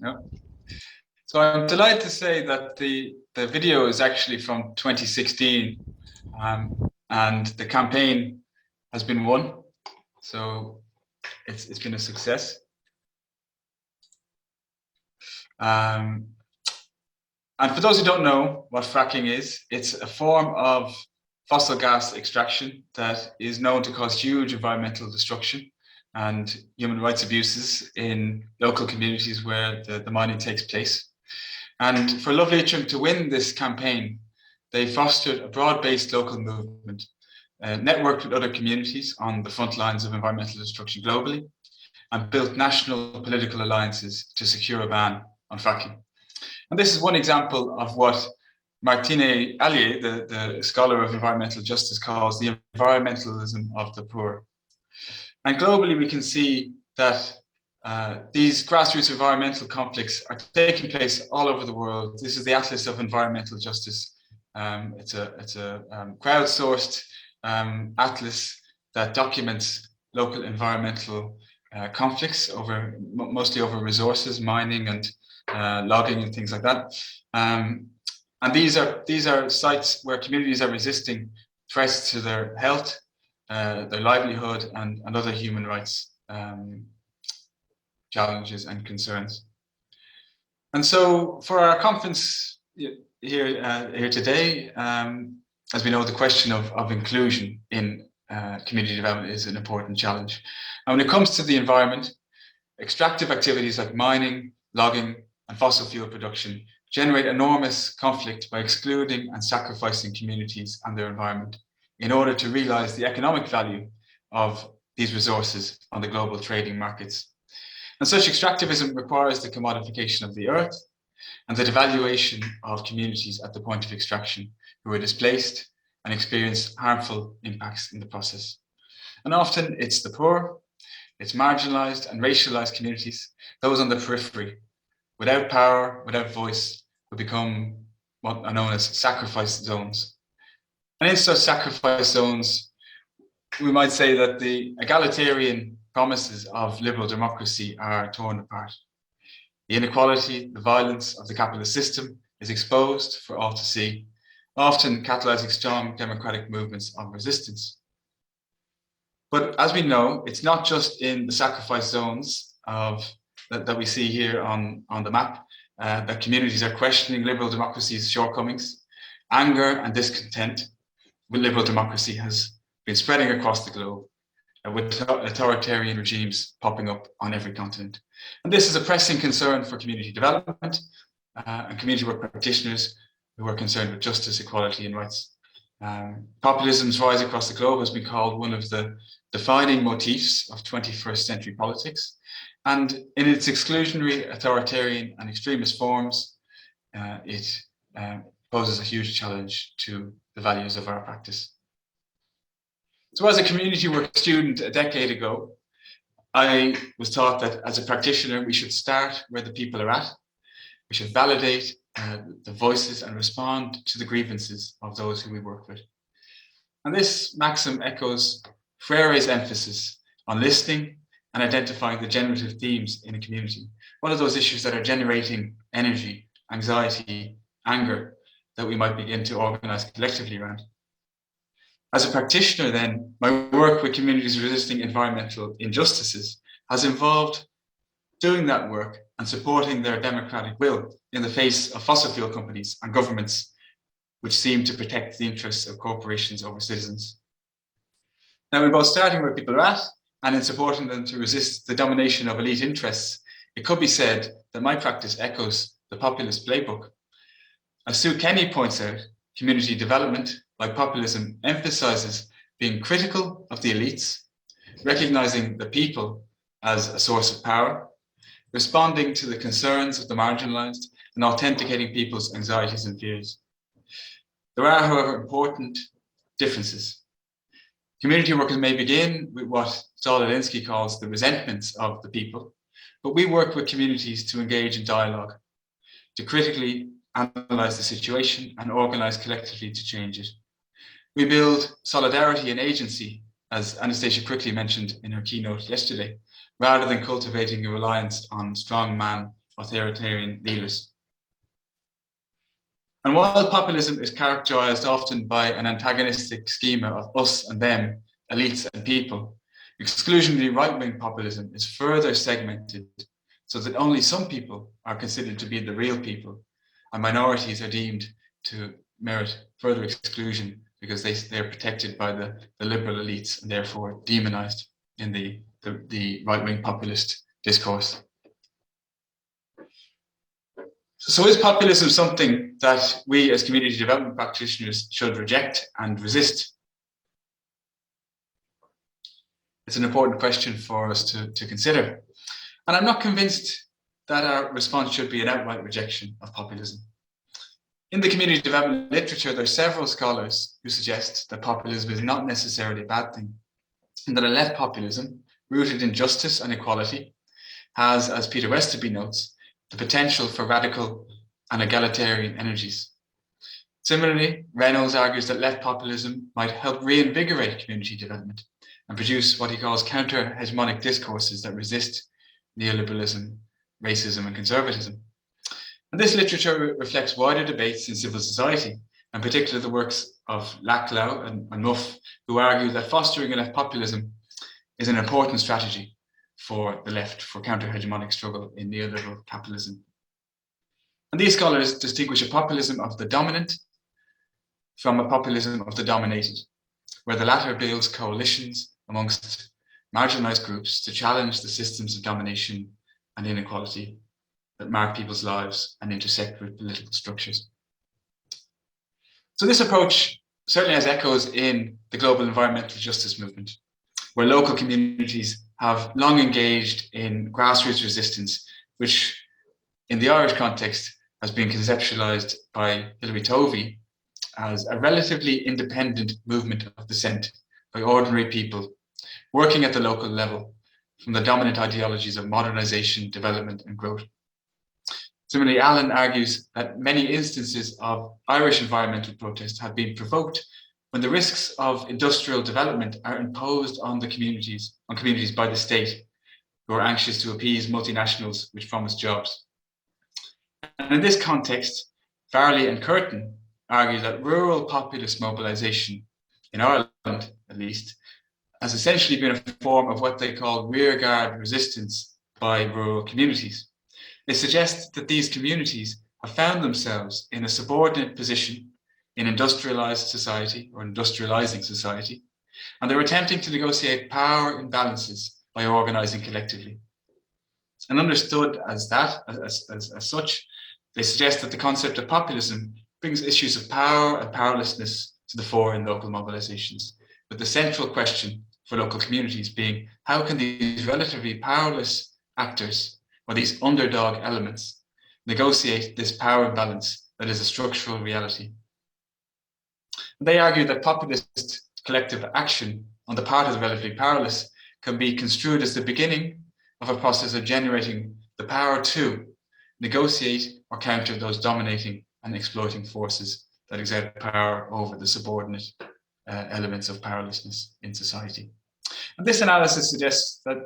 Yeah. So I'm delighted to say that the video is actually from 2016, and the campaign has been won. So it's been a success. And for those who don't know what fracking is, it's a form of fossil gas extraction that is known to cause huge environmental destruction and human rights abuses in local communities where the mining takes place. And for Love Leitrim to win this campaign, they fostered a broad-based local movement, networked with other communities on the front lines of environmental destruction globally, and built national political alliances to secure a ban on fracking. And this is one example of what Martine Allier, the scholar of environmental justice, calls the environmentalism of the poor. And globally, we can see that these grassroots environmental conflicts are taking place all over the world. This is the Atlas of Environmental Justice. It's a crowdsourced atlas that documents local environmental conflicts mostly over resources, mining and logging and things like that. And these are sites where communities are resisting threats to their health, their livelihood, and other human rights challenges and concerns. And so for our conference here today, as we know, the question of inclusion in community development is an important challenge. And when it comes to the environment, extractive activities like mining, logging, and fossil fuel production generate enormous conflict by excluding and sacrificing communities and their environment in order to realize the economic value of these resources on the global trading markets. And such extractivism requires the commodification of the earth and the devaluation of communities at the point of extraction who are displaced and experience harmful impacts in the process. And often it's the poor, it's marginalized and racialized communities, those on the periphery, without power, without voice, who become what are known as sacrifice zones. And in such sacrifice zones, we might say that the egalitarian promises of liberal democracy are torn apart. The inequality, the violence of the capitalist system is exposed for all to see, often catalyzing strong democratic movements of resistance. But as we know, it's not just in the sacrifice zones that we see here on the map that communities are questioning liberal democracy's shortcomings. Anger and discontent with liberal democracy has been spreading across the globe, with authoritarian regimes popping up on every continent. And this is a pressing concern for community development and community work practitioners who are concerned with justice, equality, and rights. Populism's rise across the globe has been called one of the defining motifs of 21st century politics. And in its exclusionary, authoritarian, and extremist forms, it poses a huge challenge to the values of our practice. So as a community work student a decade ago, I was taught that as a practitioner, we should start where the people are at. We should validate the voices and respond to the grievances of those who we work with. And this maxim echoes Freire's emphasis on listening and identifying the generative themes in a community. What are those issues that are generating energy, anxiety, anger that we might begin to organize collectively around? As a practitioner then, my work with communities resisting environmental injustices has involved doing that work and supporting their democratic will in the face of fossil fuel companies and governments which seem to protect the interests of corporations over citizens. Now, we're both starting where people are at and in supporting them to resist the domination of elite interests. It could be said that my practice echoes the populist playbook. As Sue Kenny points out, community development, like populism, emphasizes being critical of the elites, recognizing the people as a source of power, responding to the concerns of the marginalized, and authenticating people's anxieties and fears. There are, however, important differences. Community workers may begin with what Saul Alinsky calls the resentments of the people, but we work with communities to engage in dialogue, to critically analyze the situation and organize collectively to change it. We build solidarity and agency, as Anastasia quickly mentioned in her keynote yesterday, rather than cultivating a reliance on strong man authoritarian leaders. And while populism is characterized often by an antagonistic schema of us and them, elites and people, exclusionary right-wing populism is further segmented so that only some people are considered to be the real people, and minorities are deemed to merit further exclusion because they're protected by the liberal elites and therefore demonized in the right-wing populist discourse. So is populism something that we as community development practitioners should reject and resist? It's an important question for us to consider. And I'm not convinced that our response should be an outright rejection of populism. In the community development literature, there are several scholars who suggest that populism is not necessarily a bad thing, and that a left populism rooted in justice and equality has, as Peter Westerby notes, the potential for radical and egalitarian energies. Similarly, Reynolds argues that left populism might help reinvigorate community development and produce what he calls counter-hegemonic discourses that resist neoliberalism, racism, and conservatism. And this literature reflects wider debates in civil society, and particularly the works of Lachlau and Muff, who argue that fostering a left populism is an important strategy for the left for counter-hegemonic struggle in neoliberal capitalism. And these scholars distinguish a populism of the dominant from a populism of the dominated, where the latter builds coalitions amongst marginalized groups to challenge the systems of domination and inequality that mark people's lives and intersect with political structures. So this approach certainly has echoes in the global environmental justice movement, where local communities have long engaged in grassroots resistance, which in the Irish context has been conceptualized by Hilary Tovey as a relatively independent movement of dissent by ordinary people working at the local level from the dominant ideologies of modernization, development, and growth. Similarly, Allen argues that many instances of Irish environmental protest have been provoked when the risks of industrial development are imposed on communities by the state, who are anxious to appease multinationals which promise jobs. And in this context, Farley and Curtin argue that rural populist mobilization, in Ireland at least, has essentially been a form of what they call rearguard resistance by rural communities. They suggest that these communities have found themselves in a subordinate position in industrialized society or industrializing society, and they're attempting to negotiate power imbalances by organizing collectively. And understood as that, as such, they suggest that the concept of populism brings issues of power and powerlessness to the fore in local mobilizations, with the central question for local communities being, how can these relatively powerless actors, or these underdog elements, negotiate this power imbalance that is a structural reality? They argue that populist collective action on the part of the relatively powerless can be construed as the beginning of a process of generating the power to negotiate or counter those dominating and exploiting forces that exert power over the subordinate elements of powerlessness in society. And this analysis suggests that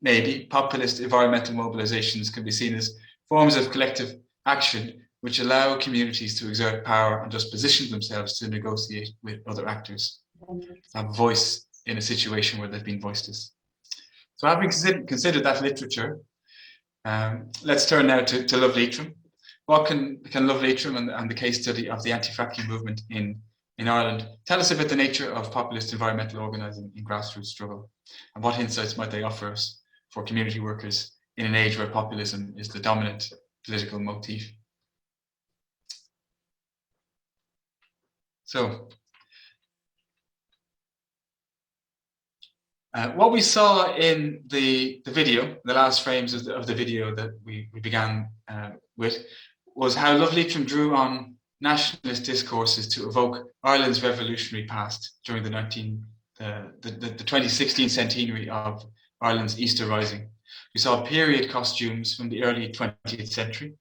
maybe populist environmental mobilizations can be seen as forms of collective action which allow communities to exert power and just position themselves to negotiate with other actors, have a voice in a situation where they've been voiceless. So having considered that literature, let's turn now to Love Leitrim. What can Love Leitrim and the case study of the anti-fracking movement in Ireland tell us about the nature of populist environmental organising in grassroots struggle, and what insights might they offer us for community workers in an age where populism is the dominant political motif? So, what we saw in the video, the last frames of the video that we began with, was how Love Leitrim drew on nationalist discourses to evoke Ireland's revolutionary past during the 2016 centenary of Ireland's Easter Rising. We saw period costumes from the early 20th century,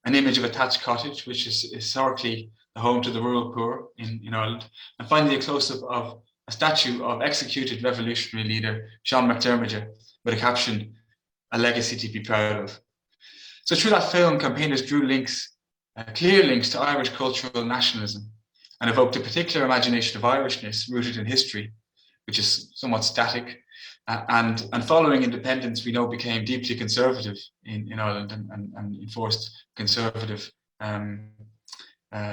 an image of a thatched cottage, which is historically the home to the rural poor in Ireland, and finally a close-up of a statue of executed revolutionary leader Sean McDermott with a caption, "A legacy to be proud of." So through that film, campaigners drew links, clear links to Irish cultural nationalism, and evoked a particular imagination of Irishness rooted in history, which is somewhat static. And following independence, we know became deeply conservative in Ireland and enforced conservative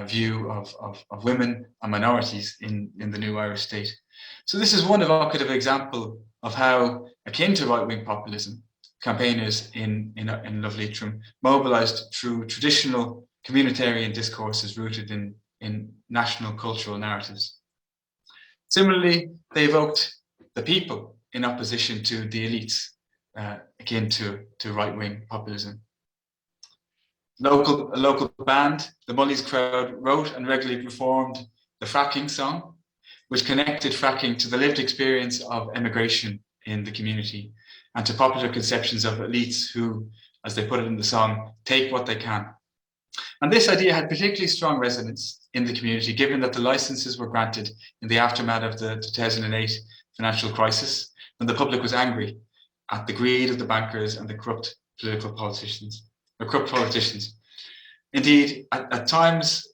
view of women and minorities in the new Irish state. So this is one evocative example of how, akin to right-wing populism, campaigners in Love Leitrim mobilised through traditional communitarian discourses rooted in national cultural narratives. Similarly, they evoked the people in opposition to the elites, akin to right-wing populism. A local band, the Mullies Crowd, wrote and regularly performed the fracking song, which connected fracking to the lived experience of emigration in the community and to popular conceptions of elites who, as they put it in the song, take what they can. And this idea had particularly strong resonance in the community, given that the licenses were granted in the aftermath of the 2008 financial crisis, when the public was angry at the greed of the bankers and the corrupt politicians. Indeed, at times,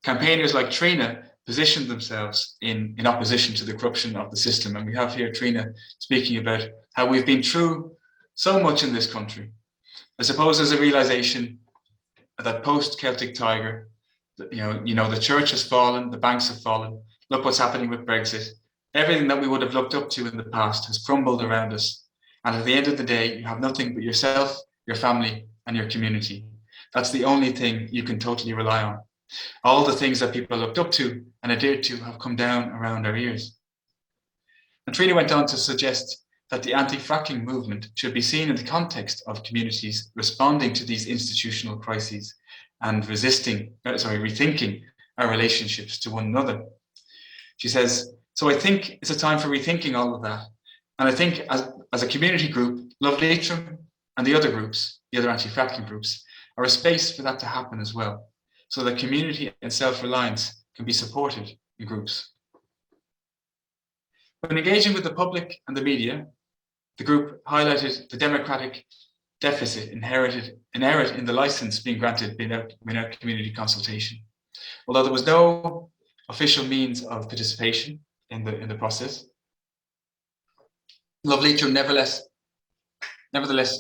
campaigners like Trina positioned themselves in opposition to the corruption of the system. And we have here Trina speaking about how we've been through so much in this country. I suppose there's a realization that post-Celtic Tiger, the church has fallen, the banks have fallen. Look what's happening with Brexit. Everything that we would have looked up to in the past has crumbled around us. And at the end of the day, you have nothing but yourself, your family, and your community. That's the only thing you can totally rely on. All the things that people looked up to and adhered to have come down around our ears. And Trina went on to suggest that the anti-fracking movement should be seen in the context of communities responding to these institutional crises and rethinking our relationships to one another. She says, so I think it's a time for rethinking all of that. And I think as a community group, Love Leitrim and the other groups, the other anti-fracking groups, are a space for that to happen as well, so that community and self-reliance can be supported in groups. When engaging with the public and the media, the group highlighted the democratic deficit inherent in the license being granted without community consultation. Although there was no official means of participation in the process, Love Leitrim nevertheless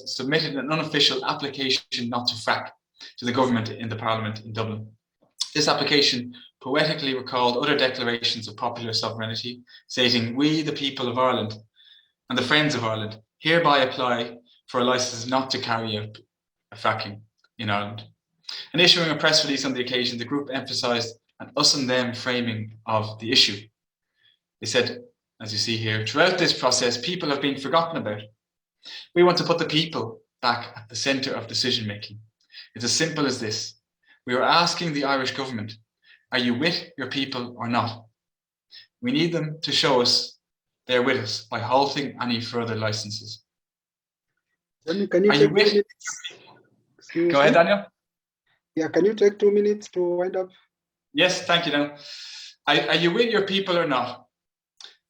submitted an unofficial application not to frack to the government in the Parliament in Dublin. This application poetically recalled other declarations of popular sovereignty, stating, "We, the people of Ireland and the friends of Ireland, hereby apply for a licence not to carry out a fracking in Ireland." And issuing a press release on the occasion, the group emphasised an us and them framing of the issue. They said, as you see here, throughout this process, people have been forgotten about. We want to put the people back at the centre of decision making. It's as simple as this. We are asking the Irish government, are you with your people or not? We need them to show us they're with us by halting any further licenses. Can you take 2 minutes? Go ahead, Daniel. Yeah, can you take 2 minutes to wind up? Yes, thank you, Daniel. Are you with your people or not?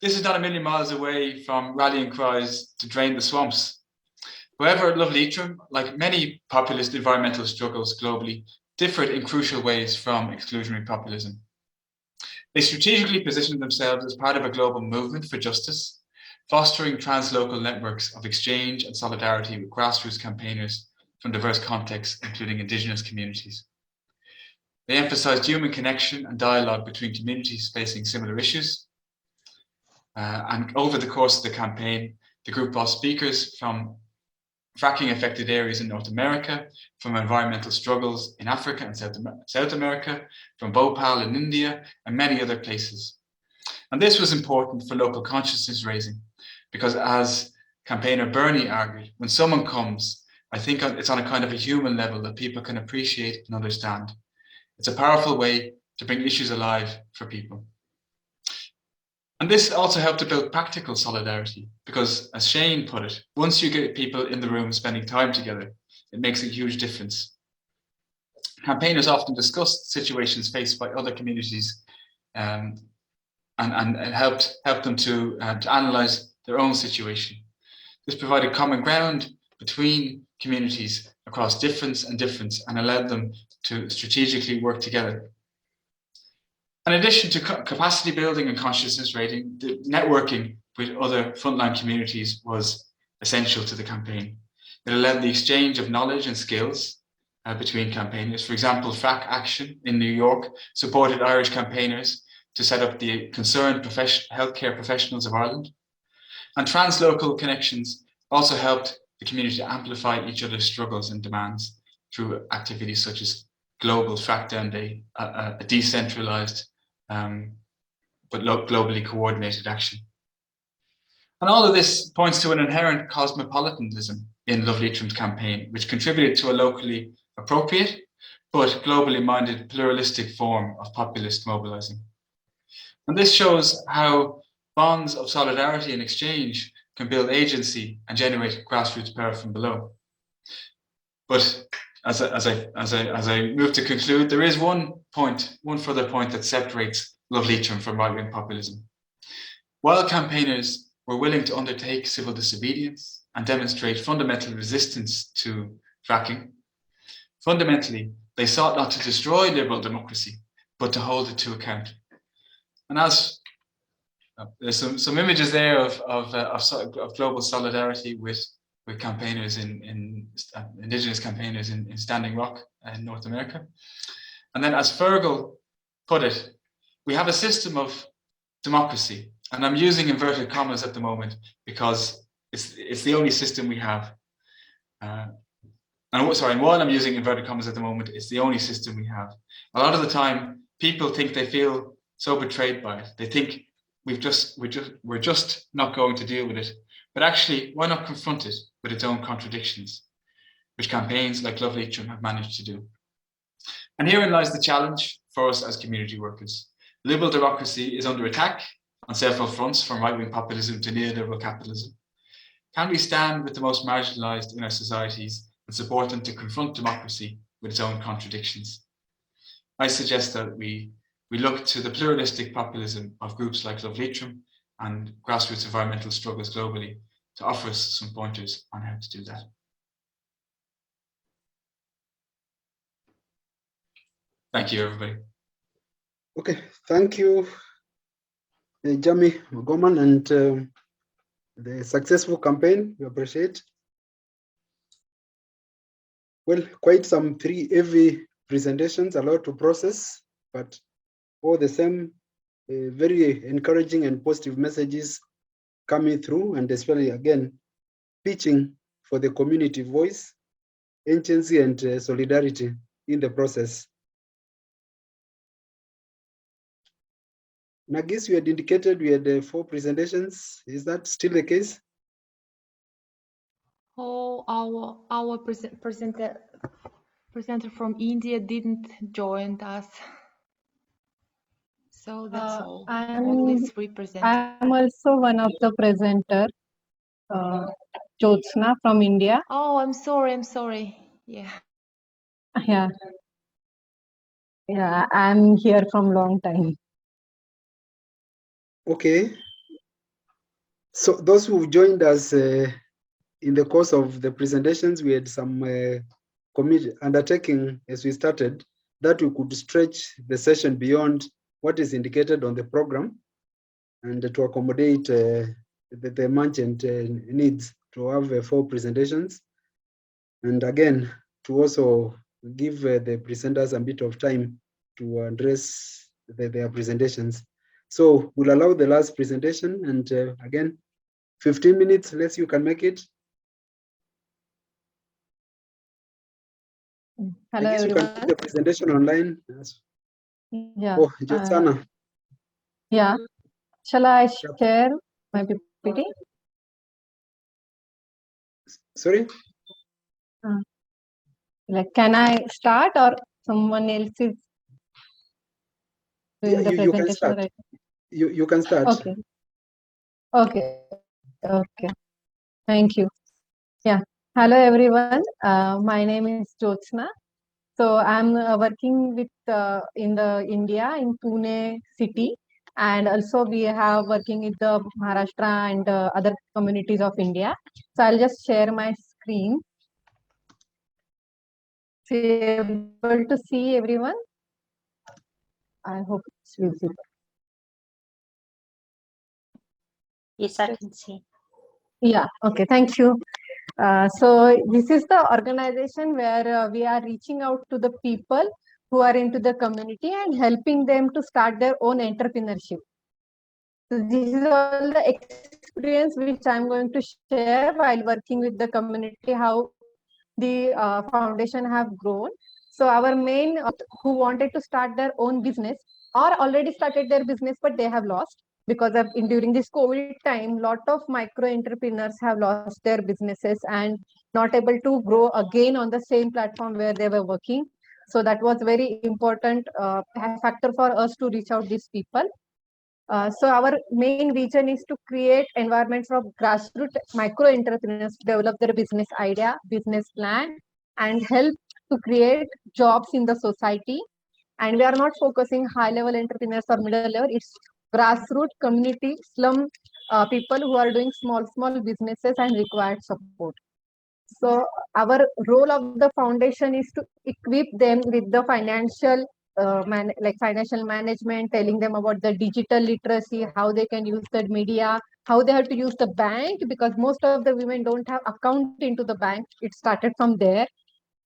This is not a million miles away from rallying cries to drain the swamps. However, Love Leitrim, like many populist environmental struggles globally, differed in crucial ways from exclusionary populism. They strategically positioned themselves as part of a global movement for justice, fostering translocal networks of exchange and solidarity with grassroots campaigners from diverse contexts, including Indigenous communities. They emphasised human connection and dialogue between communities facing similar issues. And over the course of the campaign, the group brought speakers from fracking affected areas in North America, from environmental struggles in Africa and South America, from Bhopal in India, and many other places. And this was important for local consciousness raising, because as campaigner Bernie argued, when someone comes, I think it's on a kind of a human level that people can appreciate and understand. It's a powerful way to bring issues alive for people. And this also helped to build practical solidarity, because as Shane put it, once you get people in the room spending time together, it makes a huge difference. Campaigners often discussed situations faced by other communities and helped them to analyse their own situation. This provided common ground between communities across difference and allowed them to strategically work together. In addition to capacity building and consciousness raising, the networking with other frontline communities was essential to the campaign. It allowed the exchange of knowledge and skills between campaigners. For example, FRAC Action in New York supported Irish campaigners to set up the Concerned Healthcare Professionals of Ireland. And translocal connections also helped the community to amplify each other's struggles and demands through activities such as Global Frackdown Day, a decentralized but globally coordinated action. And all of this points to an inherent cosmopolitanism in Love Leitrim's campaign, which contributed to a locally appropriate but globally minded pluralistic form of populist mobilizing. And this shows how bonds of solidarity and exchange can build agency and generate grassroots power from below. But as I move to conclude, there is one further point that separates Love Leitrim from right-wing populism. While campaigners were willing to undertake civil disobedience and demonstrate fundamental resistance to fracking, fundamentally, they sought not to destroy liberal democracy, but to hold it to account. And as there's some images there of global solidarity with campaigners in Indigenous campaigners in Standing Rock in North America. And then as Fergal put it, we have a system of democracy, and I'm using inverted commas at the moment because it's the only system we have. And while I'm using inverted commas at the moment, it's the only system we have. A lot of the time, people think they feel so betrayed by it. They think we're just not going to deal with it. But actually, why not confront it with its own contradictions, which campaigns like Love Leitrim have managed to do? And herein lies the challenge for us as community workers. Liberal democracy is under attack on several fronts, from right-wing populism to neoliberal capitalism. Can we stand with the most marginalized in our societies and support them to confront democracy with its own contradictions? I suggest that we look to the pluralistic populism of groups like Love Leitrim and grassroots environmental struggles globally to offer us some pointers on how to do that. Thank you, everybody. Okay, thank you, Jamie Goman, and the successful campaign. We appreciate. Well, quite some three heavy presentations, a lot to process, but all the same, very encouraging and positive messages coming through, and especially again, pitching for the community voice, agency, and solidarity in the process. Nagis, you had indicated we had 4 presentations. Is that still the case? Oh, our presenter from India didn't join us. So that's all. Only 3 presenters. I'm also one of the presenter, Jyotsna from India. Oh, I'm sorry. Yeah. Yeah, I'm here from long time. Okay. So those who joined us in the course of the presentations, we had some committee undertaking as we started that we could stretch the session beyond what is indicated on the program and to accommodate the emergent needs to have 4 presentations. And again, to also give the presenters a bit of time to address their presentations. So we'll allow the last presentation, and again, 15 minutes, unless you can make it. Hello, I guess you can everyone. put the presentation online. Yeah. Oh, Jyotsna. Yeah. Shall I share my PPT? Sorry? Like, can I start or someone else is doing the You can presentation start. right? You can start. Okay. Thank you. Yeah. Hello, everyone. My name is Jyotsna. So I'm working with in the India in Pune city, and also we have working with the Maharashtra and other communities of India. So I'll just share my screen. able to see everyone? I hope it's visible. Yes, I can see. Yeah, okay, thank you. So this is the organization where we are reaching out to the people who are into the community and helping them to start their own entrepreneurship. So this is all the experience which I'm going to share while working with the community, how the foundation have grown. So our main who wanted to start their own business or already started their business, but they have lost because of during this COVID time, lot of micro entrepreneurs have lost their businesses and not able to grow again on the same platform where they were working. So that was very important factor for us to reach out these people. So our main vision is to create environments of grassroots micro entrepreneurs to develop their business idea, business plan, and help to create jobs in the society. And we are not focusing high level entrepreneurs or middle level. It's grassroots community slum people who are doing small businesses and required support. So our role of the foundation is to equip them with the financial like financial management, telling them about the digital literacy, how they can use the media, how they have to use the bank, because most of the women don't have account into the bank. It started from there.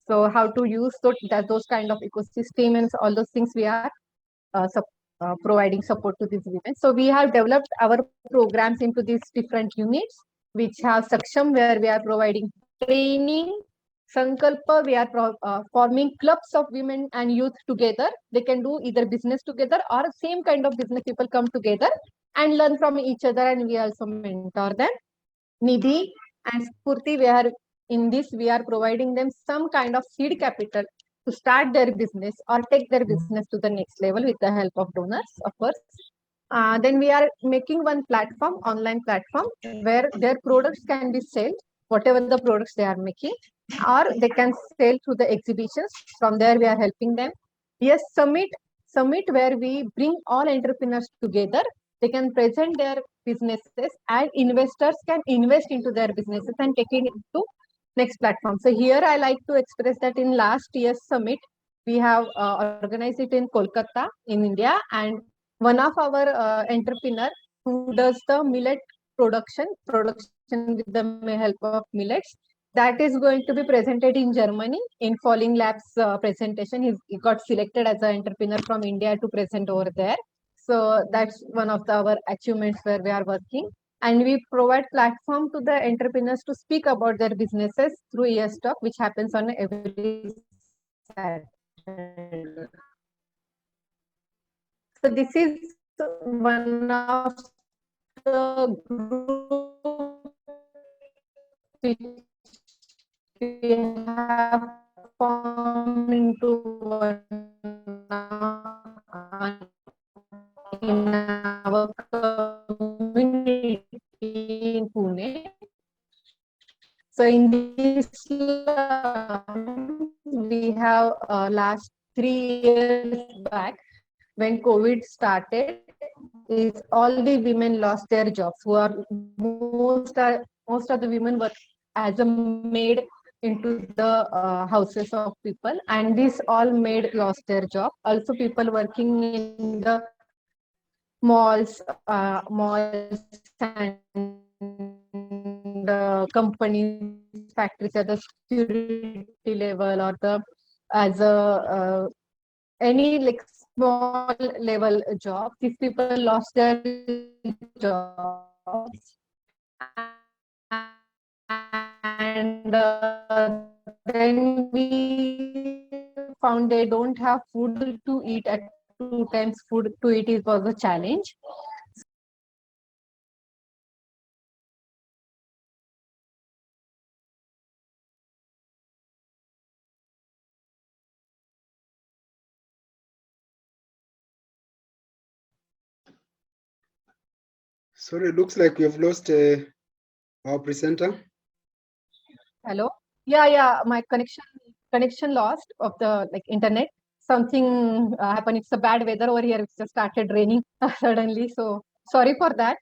So how to use those kind of ecosystem and all those things we are providing support to these women. So we have developed our programs into these different units, which have Saksham, where we are providing training. Sankalpa, we are forming clubs of women and youth together. They can do either business together or same kind of business people come together and learn from each other, and we also mentor them. Nidhi and Spurti, we are providing them some kind of seed capital to start their business or take their business to the next level with the help of donors, of course. Then we are making one platform, online platform, where their products can be sold, whatever the products they are making, or they can sell through the exhibitions. From there, we are helping them. Yes, summit where we bring all entrepreneurs together. They can present their businesses and investors can invest into their businesses and take it into next platform. So here I like to express that in last year's summit, we have organized it in Kolkata in India, and one of our entrepreneur who does the millet production with the help of millets, that is going to be presented in Germany in Falling Labs presentation. He got selected as an entrepreneur from India to present over there. So that's one of our achievements where we are working. And we provide platform to the entrepreneurs to speak about their businesses through ESTalk, which happens on every Saturday. So this is one of the groups which we have formed into one in our community in Pune. So in this we have last 3 years back, when COVID started, is all the women lost their jobs. Who are most of the women work as a maid into the houses of people, and this all maid lost their job. Also, people working in the malls and the companies, factories at the security level or the as a any like small level job. These people lost their jobs, and then we found they don't have food to eat. At 2 times food to eat is was a challenge. Sorry, it looks like we have lost our presenter. Hello. Yeah. My connection lost of the internet. Something happened. It's a bad weather over here. It just started raining suddenly. So sorry for that.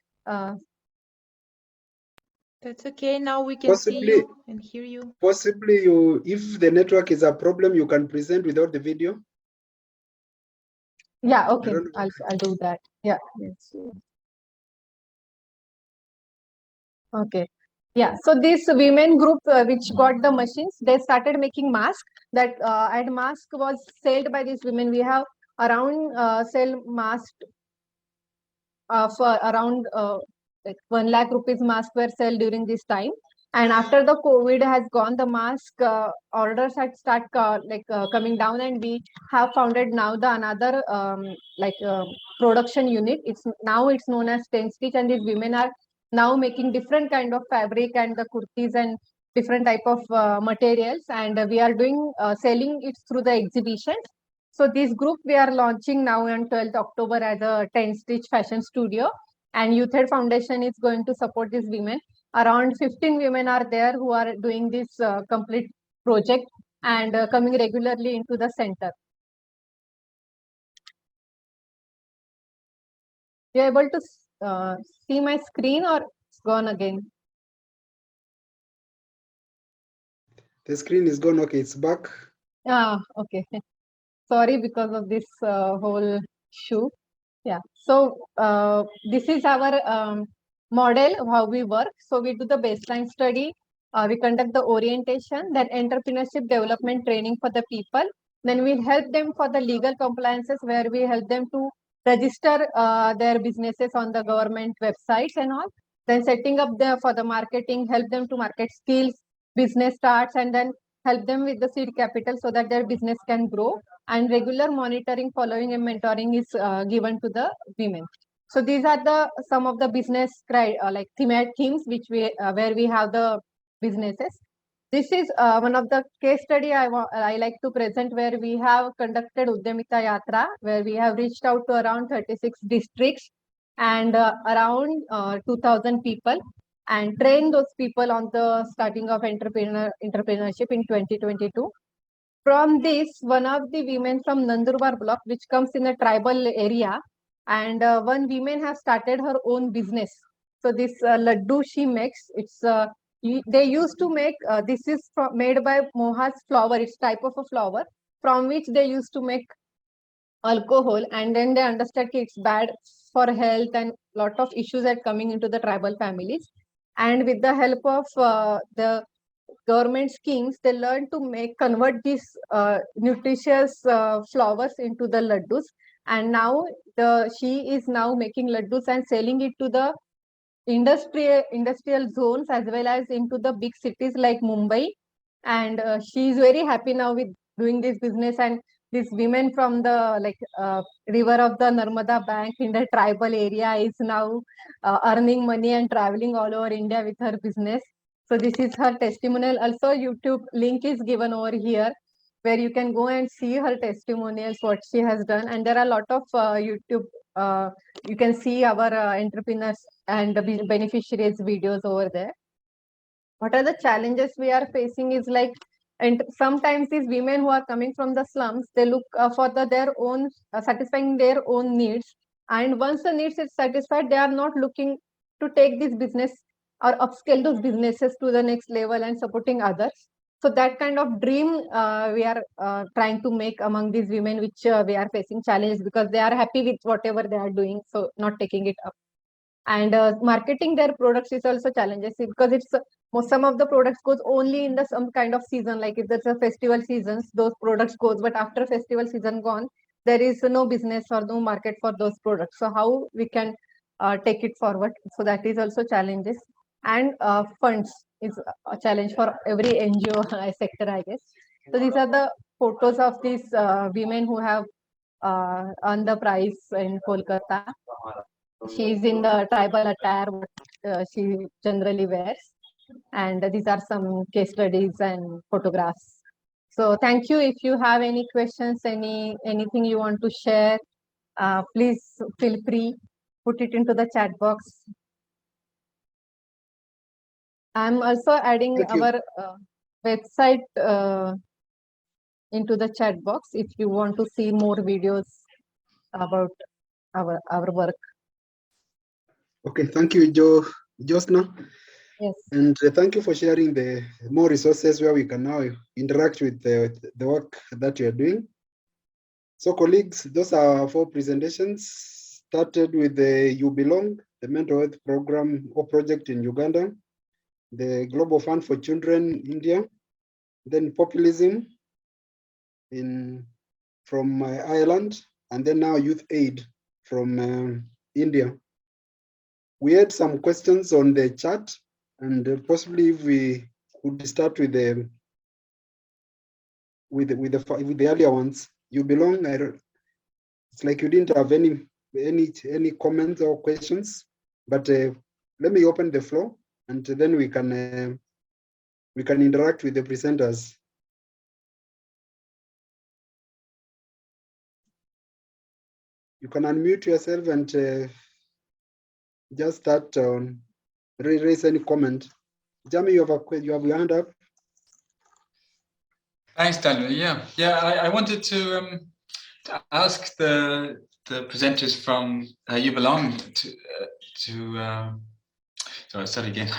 That's okay. Now we can see Possibly, you and hear you. possibly if the network is a problem, you can present without the video. Yeah, I okay. don't know. I'll do that. Yeah. Yes. Okay. Yeah. So this women group which got the machines, they started making mask. That and mask was sold by these women. We have around sell mask for around like 1 lakh rupees mask were sold during this time. And after the COVID has gone, the mask orders had start coming down, and we have founded now the another production unit. It's known as 10 Stitch, and these women are now making different kind of fabric and the kurtis and different type of materials, and we are doing selling it through the exhibitions. So this group we are launching now on 12th October as a 10 Stitch fashion studio, and Youth Aid Foundation is going to support these women. Around 15 women are there who are doing this complete project and coming regularly into the center. You're able to see my screen, or it's gone again? The screen is gone. Okay, it's back. Ah, okay. Sorry because of this whole issue. Yeah. So this is our model of how we work. So we do the baseline study. We conduct the orientation, then entrepreneurship development training for the people. Then we help them for the legal compliances, where we help them to register their businesses on the government websites and all. Then setting up for the marketing, help them to market skills, business starts, and then help them with the seed capital so that their business can grow. And regular monitoring, following, and mentoring is given to the women. So these are the some of the business themes which we where we have the businesses. This is one of the case study I like to present, where we have conducted Udyamita Yatra, where we have reached out to around 36 districts and around 2,000 people, and train those people on the starting of entrepreneurship in 2022. From this, one of the women from Nandurbar block, which comes in a tribal area, and one woman has started her own business. So this laddu she makes, they used to make, this is made by Moha's flour, it's type of a flour, from which they used to make alcohol, and then they understand it's bad for health and lot of issues are coming into the tribal families. And with the help of the government schemes, they learn to convert these nutritious flours into the laddus. And now she is now making laddus and selling it to the industrial zones as well as into the big cities like Mumbai. And she is very happy now with doing this business. And this women from the river of the Narmada bank in the tribal area is now earning money and traveling all over India with her business. So this is her testimonial. Also, YouTube link is given over here, where you can go and see her testimonials, what she has done. And there are a lot of YouTube, you can see our entrepreneurs and the beneficiaries videos over there. What are the challenges we are facing is and sometimes these women who are coming from the slums, they look for their own, satisfying their own needs. And once the needs is satisfied, they are not looking to take this business or upscale those businesses to the next level and supporting others. So that kind of dream we are trying to make among these women, which we are facing challenges because they are happy with whatever they are doing, so not taking it up. And marketing their products is also challenges, because some of the products goes only in some kind of season, like if there's a festival seasons, those products goes, but after festival season gone, there is no business or no market for those products. So how we can take it forward? So that is also challenges. And funds is a challenge for every NGO sector, I guess. So these are the photos of these women who have earned the prize in Kolkata. She is in the tribal attire, what she generally wears. And these are some case studies and photographs. So thank you. If you have any questions, anything you want to share, please feel free, put it into the chat box. I'm also adding our website into the chat box if you want to see more videos about our work. Okay, thank you, Josna. Yes. And thank you for sharing the more resources where we can now interact with the work that you are doing. So colleagues, those are our 4 presentations. Started with the You Belong, the mental health program or project in Uganda, the Global Fund for Children, India, then populism from Ireland, and then now youth aid from India. We had some questions on the chat, and possibly if we could start with the earlier ones. You Belong. It's like you didn't have any comments or questions, but let me open the floor, and then we can interact with the presenters. You can unmute yourself and just start raise any comment. Jamie, you have your hand up. Thanks, Daniel. Yeah. I wanted to ask the presenters from You Belong sorry, start again.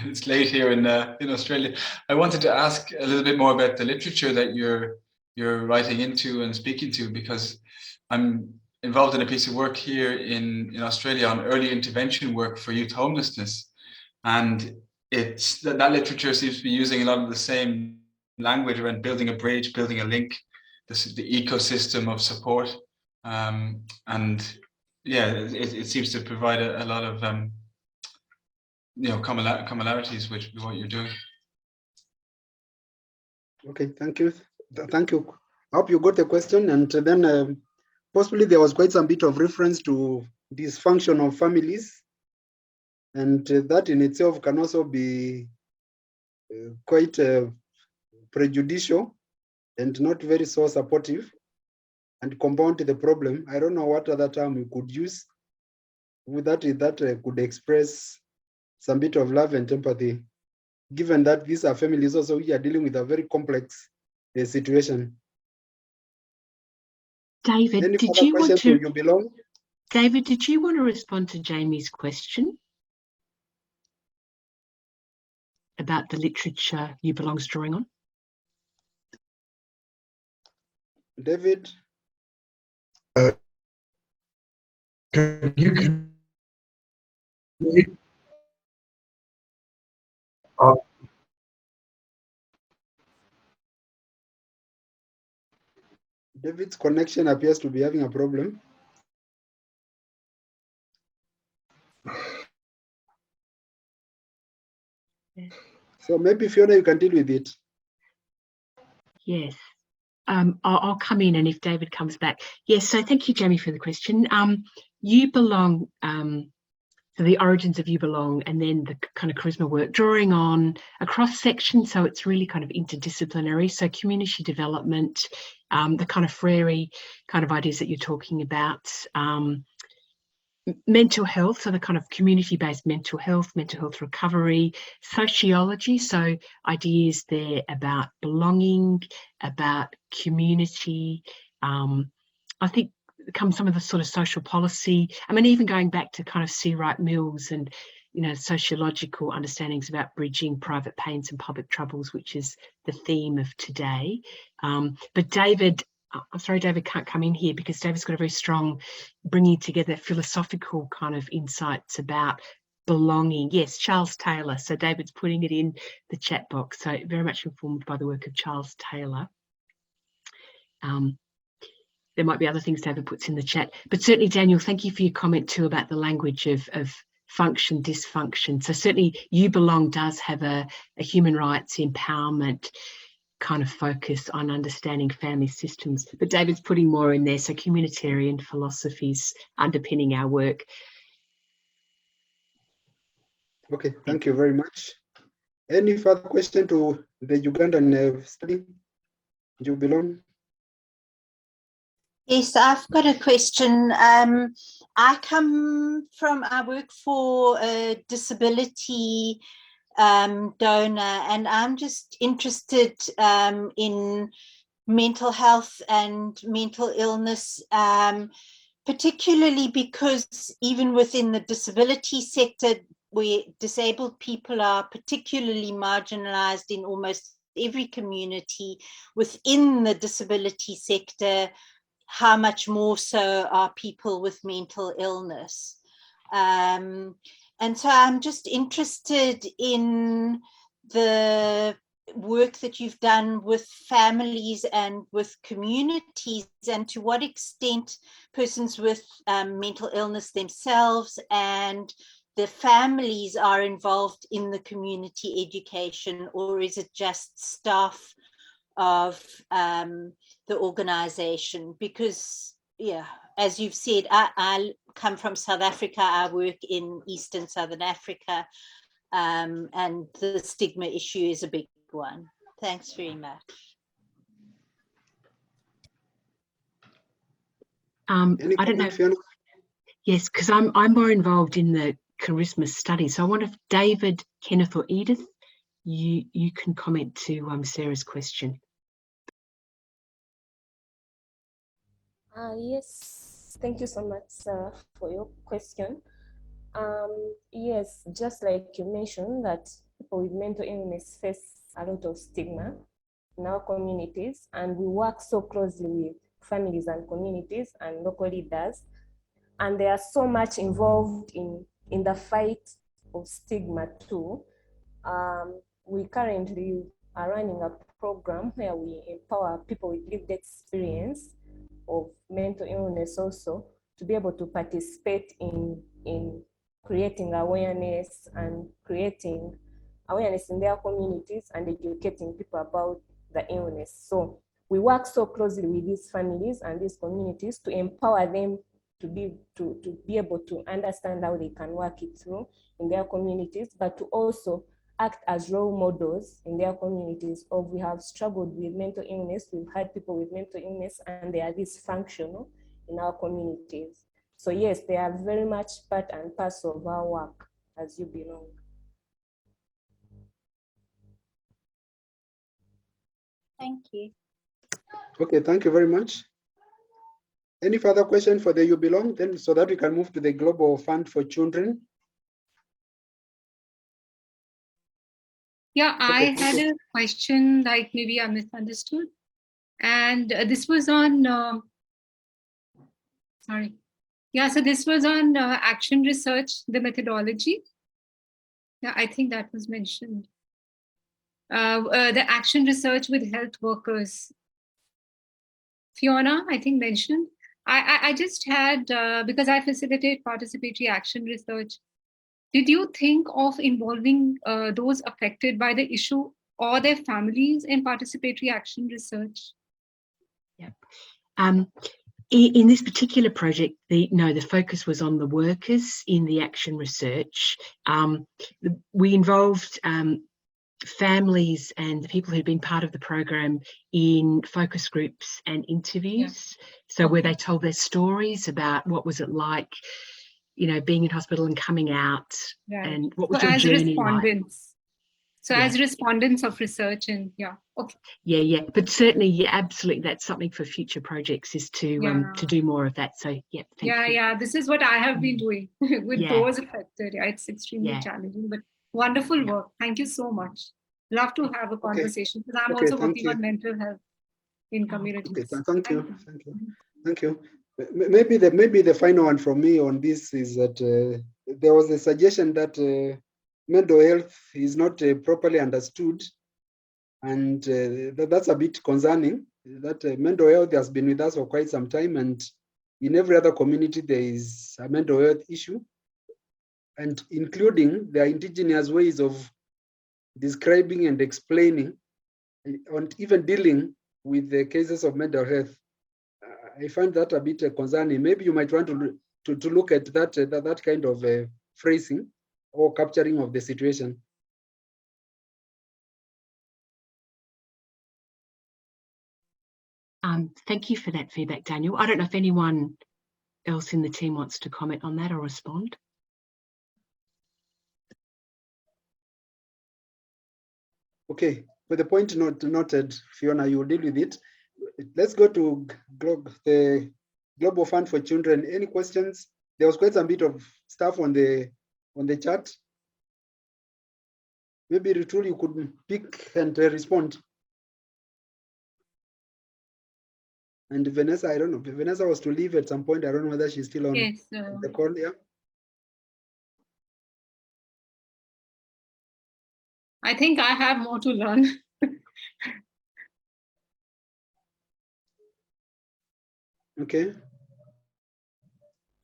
It's late here in Australia. I wanted to ask a little bit more about the literature that you're writing into and speaking to, because I'm involved in a piece of work here in Australia on early intervention work for youth homelessness, and it's that literature seems to be using a lot of the same language around building a bridge, building a link, the ecosystem of support, and yeah, it seems to provide a lot of commonalities with what you're doing. Okay, thank you. I hope you got the question, and then possibly there was quite some bit of reference to dysfunction of families, and that in itself can also be quite prejudicial and not very so supportive, and compound the problem. I don't know what other term we could use with that could express some bit of love and empathy, given that these are families also who are dealing with a very complex situation. David, Any did further you want questions to? You Belong? David, did you want to respond to Jamie's question about the literature You Belong's drawing on? David? Can you David's connection appears to be having a problem. So maybe Fiona, you can deal with it. Yes. I'll come in, and if David comes back. Yes, so thank you, Jamie, for the question. You Belong, so the origins of You Belong, and then the kind of charisma work, drawing on a cross-section, so it's really kind of interdisciplinary, so community development, the kind of Freire kind of ideas that you're talking about, mental health, so the kind of community-based mental health recovery, sociology, so ideas there about belonging, about community. I think come some of the sort of social policy. I mean, even going back to kind of C. Wright Mills and, sociological understandings about bridging private pains and public troubles, which is the theme of today. But David, I'm sorry, David can't come in here because David's got a very strong bringing together philosophical kind of insights about belonging. Yes, Charles Taylor. So David's putting it in the chat box. So very much informed by the work of Charles Taylor. There might be other things David puts in the chat, but certainly, Daniel, thank you for your comment too about the language of function, dysfunction. So certainly You Belong does have a human rights empowerment kind of focus on understanding family systems, but David's putting more in there, so communitarian philosophies underpinning our work. Okay, thank you very much. Any further question to the Ugandan study? You Belong? Yes, I've got a question. I work for a disability donor, and I'm just interested in mental health and mental illness, particularly because even within the disability sector, where disabled people are particularly marginalized in almost every community within the disability sector, how much more so are people with mental illness. And so I'm just interested in the work that you've done with families and with communities, and to what extent persons with mental illness themselves and the families are involved in the community education, or is it just staff of the organization? Because, yeah, as you've said, I come from South Africa, I work in Eastern Southern Africa, and the stigma issue is a big one. Thanks very much. Any I don't know. comment, Fiona? Yes, because I'm more involved in the charisma study. So I wonder if David, Kenneth, or Edith, you can comment to Sarah's question. Yes, thank you so much, Sarah, for your question. Yes, just like you mentioned, that people with mental illness face a lot of stigma in our communities, and we work so closely with families and communities and local leaders, and they are so much involved in the fight of stigma too. We currently are running a program where we empower people with lived experience of mental illness also to be able to participate in creating awareness and creating awareness in their communities and educating people about the illness. So we work so closely with these families and these communities to empower them to be able to understand how they can work it through in their communities, but to also act as role models in their communities of we have struggled with mental illness, we've had people with mental illness and they are dysfunctional in our communities. So yes, they are very much part and parcel of our work as You Belong. Thank you. Okay, thank you very much. Any further question for the You Belong, then, so that we can move to the Global Fund for Children? Yeah, I Okay, had a question, like maybe I misunderstood. And this was on, sorry. Yeah, so this was on action research, the methodology. Yeah, I think that was mentioned. The action research with health workers. Fiona, I think mentioned. I just had, because I facilitate participatory action research, did you think of involving those affected by the issue or their families in participatory action research? Yep. In this particular project, the focus was on the workers in the action research. We involved families and the people who'd been part of the program in focus groups and interviews. Yeah. So where they told their stories about what was it like, being in hospital and coming out, and what was your journey like. So as respondents of research, and okay. Yeah. But certainly, absolutely, that's something for future projects, is to do more of that. So thank you. This is what I have been doing with those affected. Yeah, it's extremely challenging, but wonderful work. Thank you so much. Love to have a conversation, because I'm also working on mental health in communities. Okay, thank you. Maybe the final one from me on this is that there was a suggestion that mental health is not properly understood, and that's a bit concerning. That mental health has been with us for quite some time, and in every other community there is a mental health issue, and including their indigenous ways of describing and explaining and even dealing with the cases of mental health. I find that a bit concerning. Maybe you might want to look at that kind of phrasing or capturing of the situation. Thank you for that feedback, Daniel. I don't know if anyone else in the team wants to comment on that or respond. Okay, with the point noted, Fiona, you will deal with it. Let's go to the Global Fund for Children. Any questions? There was quite a bit of stuff on the chat. Maybe Ritul, you could pick and respond. And Vanessa, I don't know. Vanessa was to leave at some point. I don't know whether she's still on Yes. the call. Yeah. I think I have more to learn. Okay.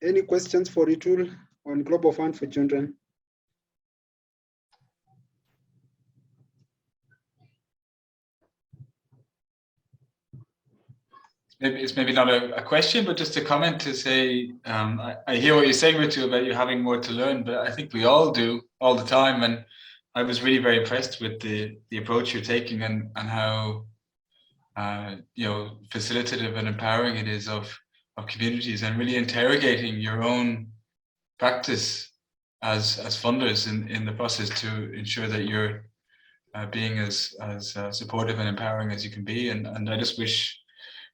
Any questions for Ritul on Global Fund for Children? Maybe it's maybe not a question, but just a comment to say, I hear what you're saying, Ritu, about you having more to learn, but I think we all do all the time. And I was really very impressed with the approach you're taking and how facilitative and empowering it is of communities, and really interrogating your own practice as funders in the process to ensure that you're being as supportive and empowering as you can be. And I just wish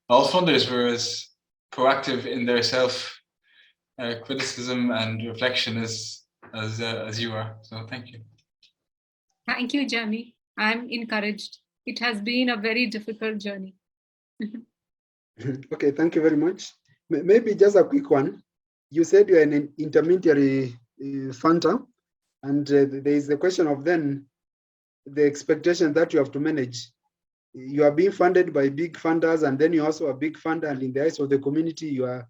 all funders were as proactive in their self criticism and reflection as you are. So thank you. Thank you, Jamie. I'm encouraged. It has been a very difficult journey. Okay, thank you very much. Maybe just a quick one. You said you're an intermediary funder, and there is the question of then the expectation that you have to manage. You are being funded by big funders, and then you're also a big funder, and in the eyes of the community, you are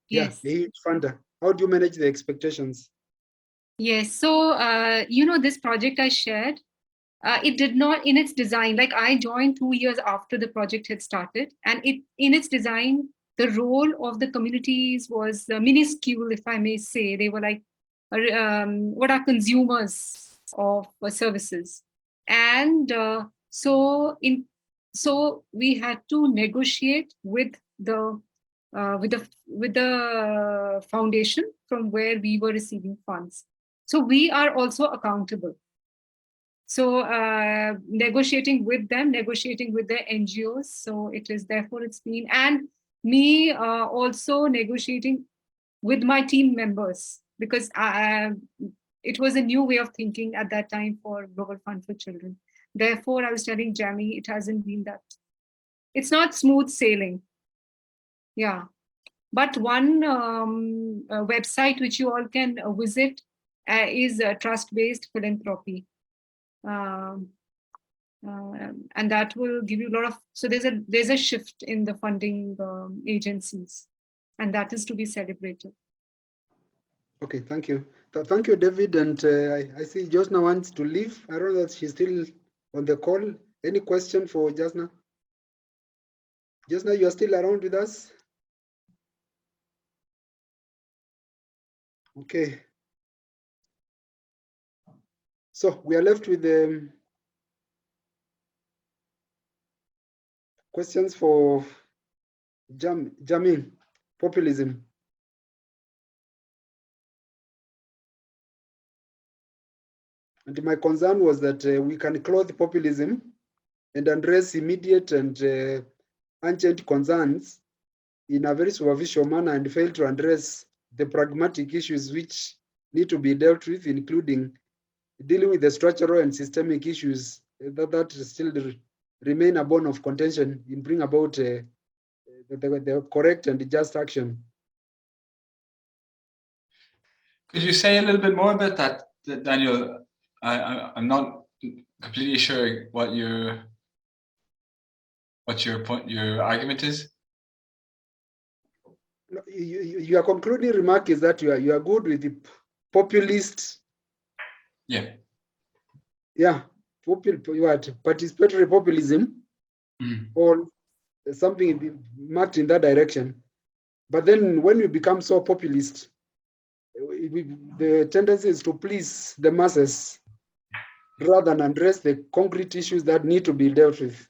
Yes. a huge funder. How do you manage the expectations? Yes. So, this project I shared, it did not, in its design, like I joined 2 years after the project had started, and in its design, the role of the communities was minuscule, if I may say. They were like, what are consumers of services? And so we had to negotiate with the foundation from where we were receiving funds. So we are also accountable. So negotiating with them, negotiating with the NGOs. So it's been, and me also negotiating with my team members, because it was a new way of thinking at that time for Global Fund for Children. Therefore, I was telling Jamie, it hasn't been that. It's not smooth sailing. Yeah. But one website which you all can visit is Trust-Based Philanthropy. And that will give you a lot of, so there's a shift in the funding agencies, and that is to be celebrated. Okay, thank you. Thank you, David. And I see Josna wants to leave. I don't know that she's still on the call. Any question for Josna? Josna, you are still around with us? Okay. So we are left with the questions for Jamil, populism. And my concern was that we can clothe populism and address immediate and urgent concerns in a very superficial manner and fail to address the pragmatic issues which need to be dealt with, including dealing with the structural and systemic issues that still remain a bone of contention in bringing about the correct and just action. Could you say a little bit more about that, Daniel? I'm not completely sure what your argument is. Your concluding remark is that you are good with the populist. Yeah. Yeah, participatory populism, or something marked in that direction. But then when we become so populist, the tendency is to please the masses rather than address the concrete issues that need to be dealt with.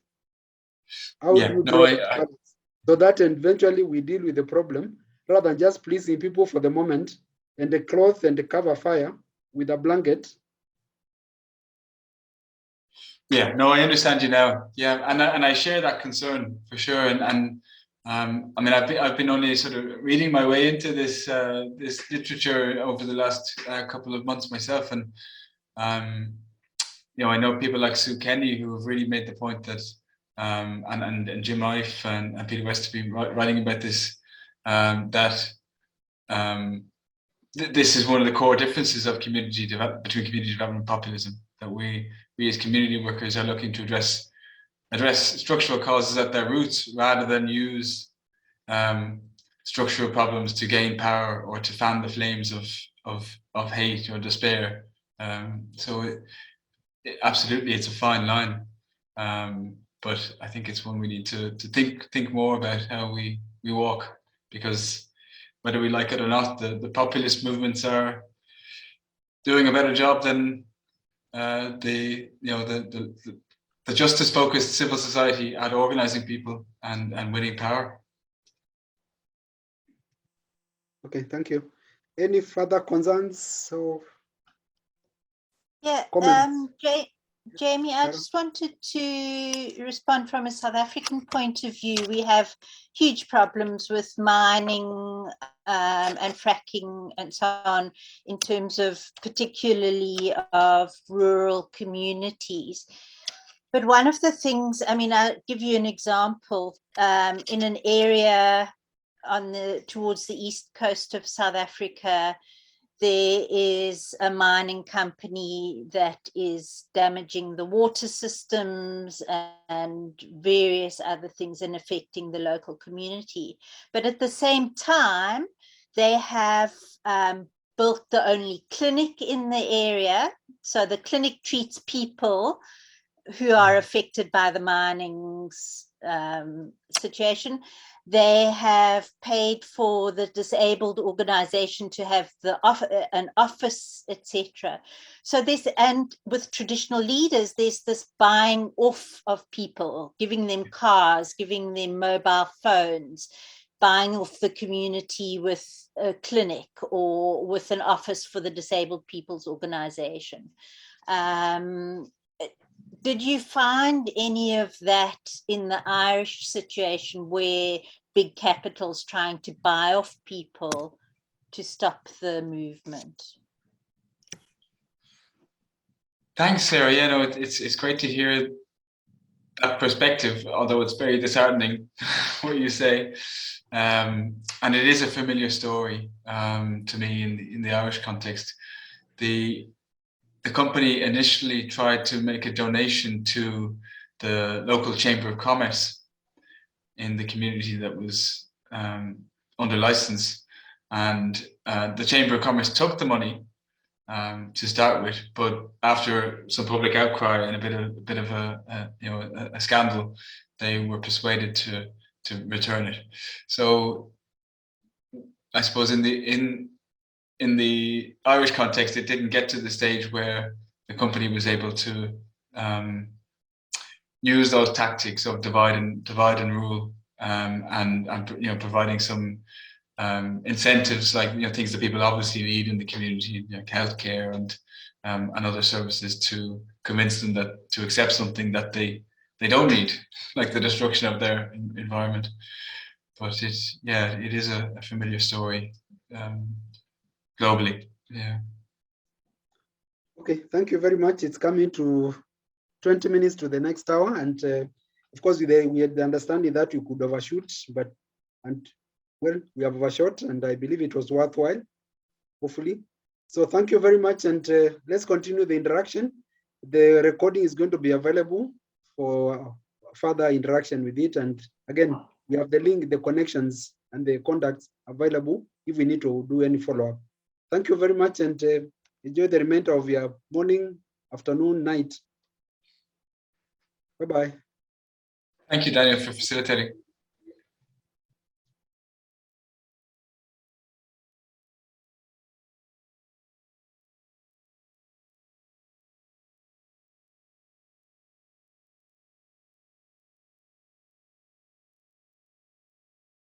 How do you draw that balance? So that eventually we deal with the problem rather than just pleasing people for the moment and the cloth and the cover fire with a blanket. Yeah, no, I understand you now. Yeah, and I share that concern for sure. And I mean, I've been only sort of reading my way into this this literature over the last couple of months myself, and I know people like Sue Kenny who have really made the point that, and Jim Ife and Peter West have been writing about this, that this is one of the core differences of between community development and populism, that we as community workers are looking to address structural causes at their roots rather than use structural problems to gain power or to fan the flames of hate or despair. So absolutely, it's a fine line, but I think it's one we need to think more about how we walk, because whether we like it or not, the populist movements are doing a better job than the justice-focused civil society at organizing people and winning power. Okay, thank you. Any further concerns or Yeah, comments? Jamie, I just wanted to respond from a South African point of view. We have huge problems with mining and fracking and so on, in terms of particularly of rural communities. But one of the things, I mean, I'll give you an example. In an area towards the east coast of South Africa, there is a mining company that is damaging the water systems and various other things and affecting the local community. But at the same time, they have built the only clinic in the area. So the clinic treats people who are affected by the mining situation. They have paid for the disabled organization to have an office, etc. So and with traditional leaders, there's this buying off of people, giving them cars, giving them mobile phones, buying off the community with a clinic or with an office for the disabled people's organization. Did you find any of that in the Irish situation, where big capital's trying to buy off people to stop the movement? Thanks, Sarah. Yeah, no, it's great to hear that perspective, although it's very disheartening what you say. And it is a familiar story to me in the Irish context. The company initially tried to make a donation to the local Chamber of Commerce in the community that was under license, and the Chamber of Commerce took the money to start with, but after some public outcry and a bit of a scandal, they were persuaded to return it. So I suppose in the Irish context, it didn't get to the stage where the company was able to use those tactics of divide and rule, and providing some incentives, like things that people obviously need in the community, like healthcare and other services, to convince them to accept something that they don't need, like the destruction of their environment. But it is a familiar story. Globally, yeah. Okay, thank you very much. It's coming to 20 minutes to the next hour, and of course we had the understanding that we could overshoot, well, we have overshot, and I believe it was worthwhile, hopefully. So thank you very much, and let's continue the interaction. The recording is going to be available for further interaction with it, and again, we have the link, the connections, and the contacts available if we need to do any follow-up. Thank you very much, and enjoy the remainder of your morning, afternoon, night. Bye-bye. Thank you, Daniel, for facilitating.